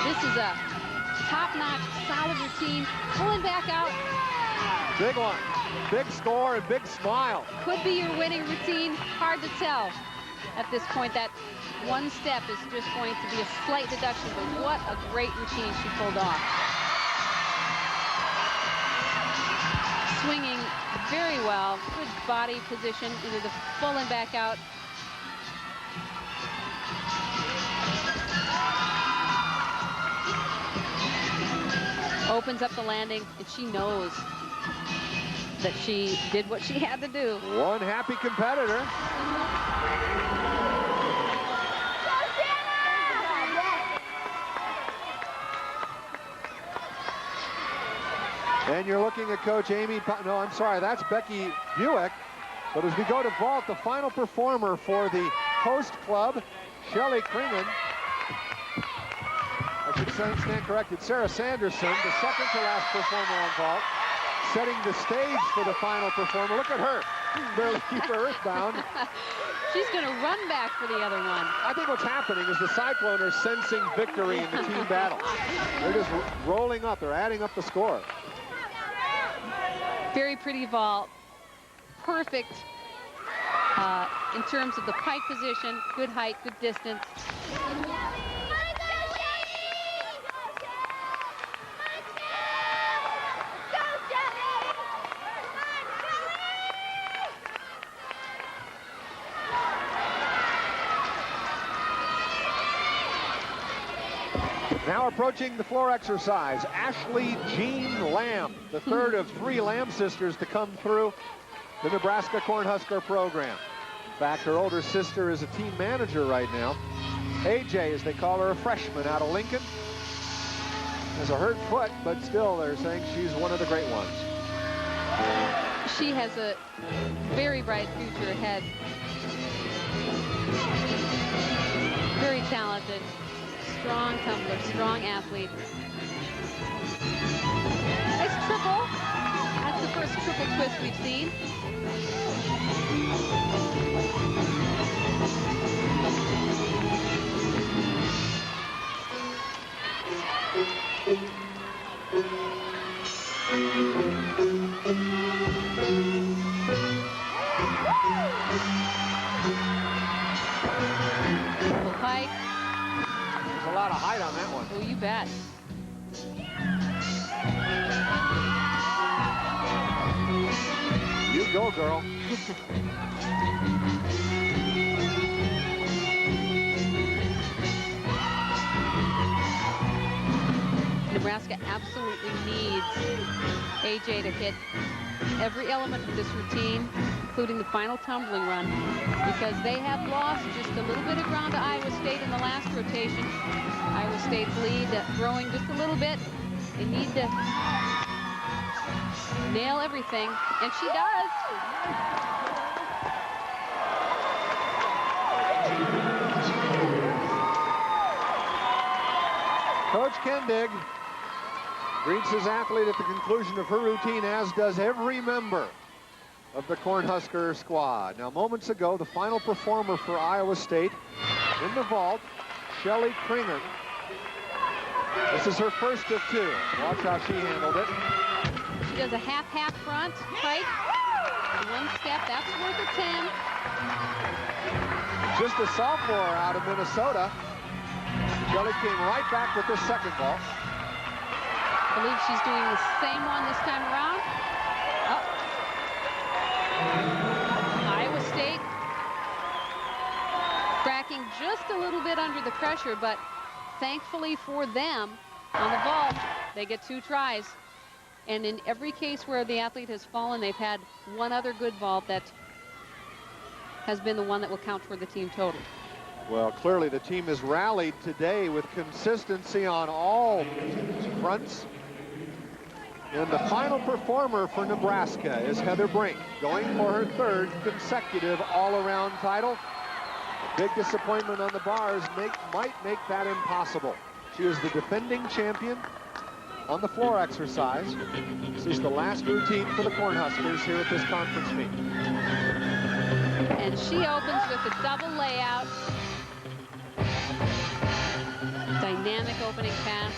This is a top-notch, solid routine, pulling back out. Big one. Big score and big smile. Could be your winning routine. Hard to tell at this point. That one step is just going to be a slight deduction, but what a great routine she pulled off. Swinging very well. Good body position into the full and back out. Opens up the landing, and she knows that she did what she had to do. One happy competitor. And you're looking at Coach Amy, no, I'm sorry, that's Becky Buick. But as we go to vault, the final performer for the host club, Shelley Kringen. I should stand corrected. Sarah Sanderson, the second to last performer on vault, setting the stage for the final performer. Look at her, barely keep her earthbound. She's going to run back for the other one. I think what's happening is the Cyclone are sensing victory in the team battle. They're just rolling up. They're adding up the score. Very pretty vault. Perfect in terms of the pike position. Good height, good distance. Now approaching the floor exercise, Ashley Jean Lamb, the third of 3 Lamb sisters to come through the Nebraska Cornhusker program. In fact, her older sister is a team manager right now. AJ, as they call her, a freshman out of Lincoln. Has a hurt foot, but still they're saying she's one of the great ones. She has a very bright future ahead. Very talented. Strong tumbler, strong athlete. Nice triple. That's the first triple twist we've seen. Triple pike. A lot of height on that one. Oh, you bet. You go, girl. Nebraska absolutely needs AJ to hit every element of this routine, including the final tumbling run, because they have lost just a little bit of ground to Iowa State in the last rotation. Iowa State's lead growing just a little bit. They need to nail everything, and she does. Coach Kendig greets his athlete at the conclusion of her routine, as does every member of the Cornhusker squad. Now, moments ago, the final performer for Iowa State in the vault, Shelley Kringen. This is her first of 2. Watch how she handled it. She does a half front pike. One step, that's worth a 10. Just a sophomore out of Minnesota. Shelley came right back with this second vault. I believe she's doing the same one this time around. Iowa State cracking just a little bit under the pressure, but thankfully for them, on the vault, they get 2 tries. And in every case where the athlete has fallen, they've had one other good vault that has been the one that will count for the team total. Well, clearly the team has rallied today with consistency on all fronts. And the final performer for Nebraska is Heather Brink, going for her 3rd consecutive all-around title. A big disappointment on the bars might make that impossible. She is the defending champion on the floor exercise. This is the last routine for the Cornhuskers here at this conference meet. And she opens with a double layout. Dynamic opening pass.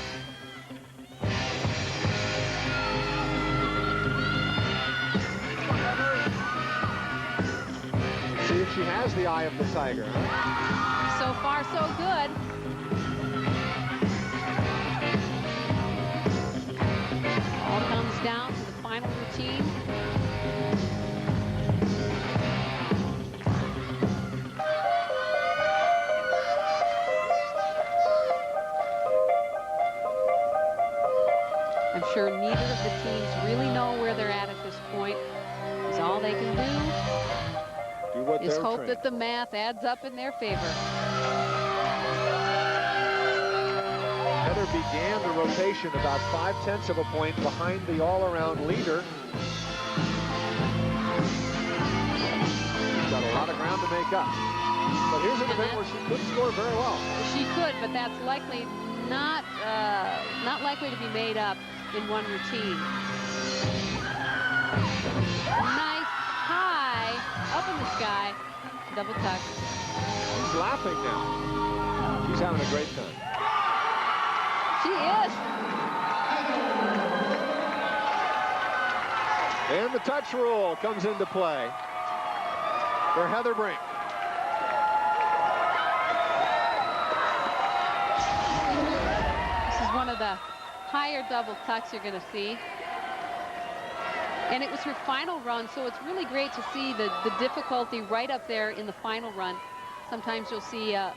See if she has the eye of the tiger. So far, so good. All comes down to the final routine. I'm sure neither of the teams really know where they're at this point. Because all they can do is hope that the math adds up in their favor. Heather began the rotation about 5/10 of a point behind the all-around leader. She's got a lot of ground to make up. But here's an event where she could score very well. She could, but that's likely not likely to be made up in one routine. Nice high up in the sky, double tuck. She's laughing now. She's having a great time. She is. And the touch rule comes into play for Heather Brink. This is one of the higher double tucks you're going to see. And it was her final run, so it's really great to see the difficulty right up there in the final run. Sometimes you'll see the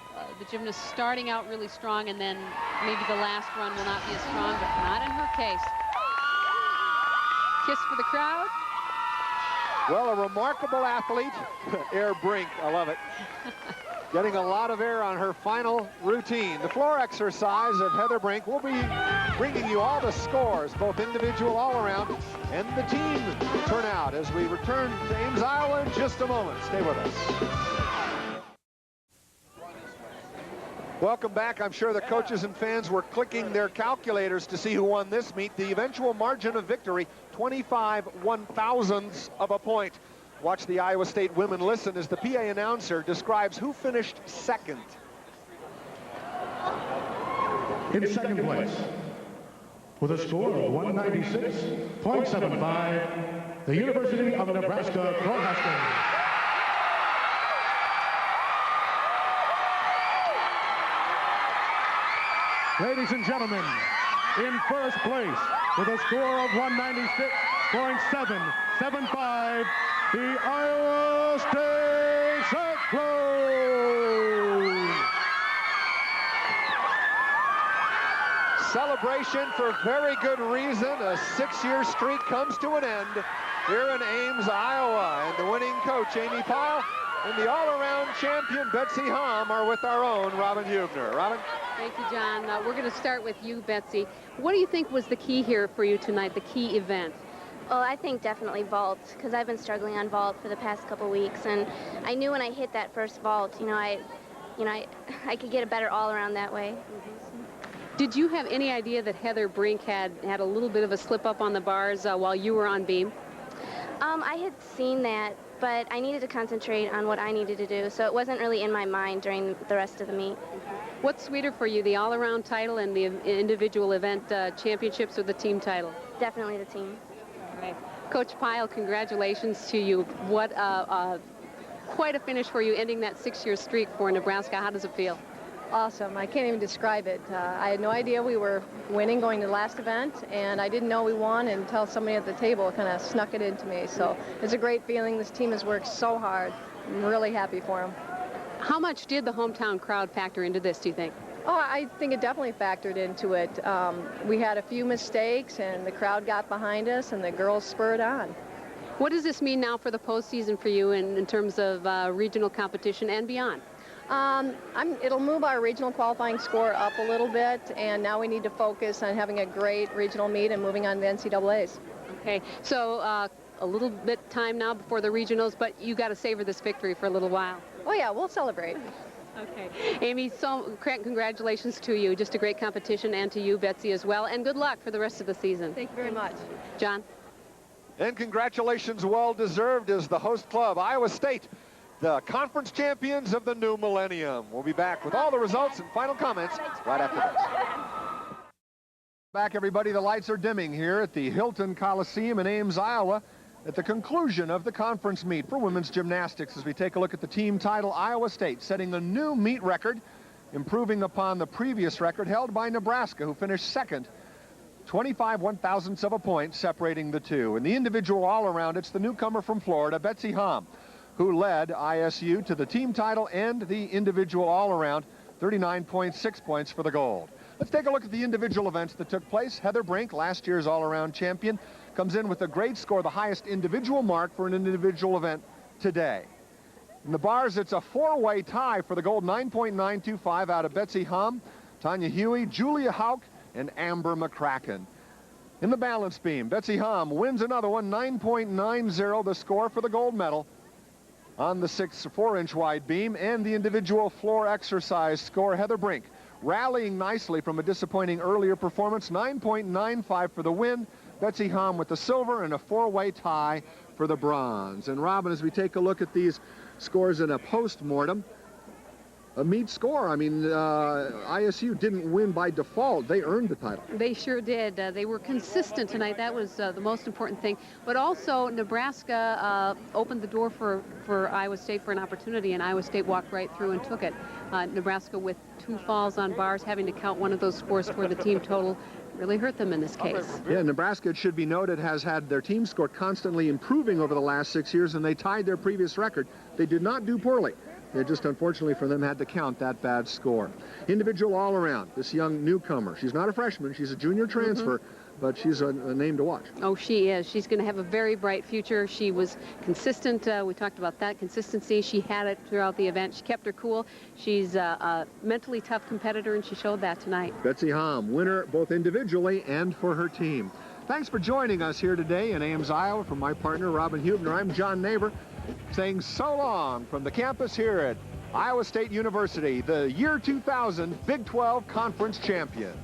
gymnast starting out really strong, and then maybe the last run will not be as strong, but not in her case. Kiss for the crowd. Well, a remarkable athlete, Air Brink. I love it. Getting a lot of air on her final routine. The floor exercise of Heather Brink. Will be bringing you all the scores, both individual, all around, and the team turnout as we return to Ames, Iowa in just a moment. Stay with us. Welcome back. I'm sure the coaches and fans were clicking their calculators to see who won this meet. The eventual margin of victory, 25 1/1000ths of a point. Watch the Iowa State women listen as the PA announcer describes who finished second. In second place, with a score of 196.75, the University of Nebraska-Cornhusker. Ladies and gentlemen, in first place, with a score of 196.775, the Iowa State Cyclones. Celebration for very good reason. A 6-year streak comes to an end here in Ames, Iowa. And the winning coach, Amy Pyle, and the all-around champion, Betsy Hom, are with our own Robin Hubner. Robin? Thank you, John. We're going to start with you, Betsy. What do you think was the key here for you tonight, the key event? Well, I think definitely vault, because I've been struggling on vault for the past couple weeks, and I knew when I hit that first vault, I could get a better all-around that way. Did you have any idea that Heather Brink had a little bit of a slip up on the bars while you were on beam? I had seen that, but I needed to concentrate on what I needed to do, so it wasn't really in my mind during the rest of the meet. What's sweeter for you, the all-around title and the individual event championships, or the team title? Definitely the team. Right. Coach Pyle, congratulations to you. What quite a finish for you, ending that 6-year streak for Nebraska. How does it feel? Awesome. I can't even describe it. I had no idea we were winning going to the last event, and I didn't know we won until somebody at the table kind of snuck it into me. So it's a great feeling. This team has worked so hard. I'm really happy for them. How much did the hometown crowd factor into this, do you think? Oh, I think it definitely factored into it. We had a few mistakes, and the crowd got behind us, and the girls spurred on. What does this mean now for the postseason for you in terms of regional competition and beyond? It'll move our regional qualifying score up a little bit, and now we need to focus on having a great regional meet and moving on to NCAAs. Okay, so a little bit time now before the regionals, but you got to savor this victory for a little while. Oh yeah, we'll celebrate. Okay, Amy, so congratulations to you. Just a great competition, and to you, Betsy, as well, and good luck for the rest of the season. Thank you very much. John? And congratulations, well-deserved, as the host club, Iowa State, the conference champions of the new millennium. We'll be back with all the results and final comments right after this. Back, everybody. The lights are dimming here at the Hilton Coliseum in Ames, Iowa, at the conclusion of the conference meet for women's gymnastics, as we take a look at the team title. Iowa State setting a new meet record, improving upon the previous record held by Nebraska, who finished second, 25 1/1000ths of a point separating the two. In the individual all-around, it's the newcomer from Florida, Betsy Hom, who led ISU to the team title and the individual all-around, 39.6 points for the gold. Let's take a look at the individual events that took place. Heather Brink, last year's all-around champion, comes in with a great score, the highest individual mark for an individual event today. In the bars, it's a four-way tie for the gold, 9.925 out of Betsy Hom, Tanya Huey, Julia Hauk, and Amber McCracken. In the balance beam, Betsy Hom wins another one, 9.90, the score for the gold medal. On the 4-inch wide beam and the individual floor exercise score, Heather Brink rallying nicely from a disappointing earlier performance, 9.95 for the win. Betsy Hom with the silver and a 4-way tie for the bronze. And Robin, as we take a look at these scores in a post-mortem, a meet score. I mean, ISU didn't win by default. They earned the title. They sure did. They were consistent tonight. That was the most important thing. But also, Nebraska opened the door for Iowa State for an opportunity, and Iowa State walked right through and took it. Nebraska with 2 falls on bars, having to count one of those scores toward the team total, really hurt them in this case. Yeah, Nebraska, it should be noted, has had their team score constantly improving over the last 6 years, and they tied their previous record. They did not do poorly. They just, unfortunately for them, had to count that bad score. Individual all-around, this young newcomer. She's not a freshman. She's a junior transfer, but she's a name to watch. Oh, she is. She's going to have a very bright future. She was consistent. We talked about that consistency. She had it throughout the event. She kept her cool. She's a mentally tough competitor, and she showed that tonight. Betsy Hom, winner both individually and for her team. Thanks for joining us here today in Ames, Iowa. From my partner, Robin Hubner, I'm John Neighbor, saying so long from the campus here at Iowa State University, the year 2000 Big 12 Conference champions.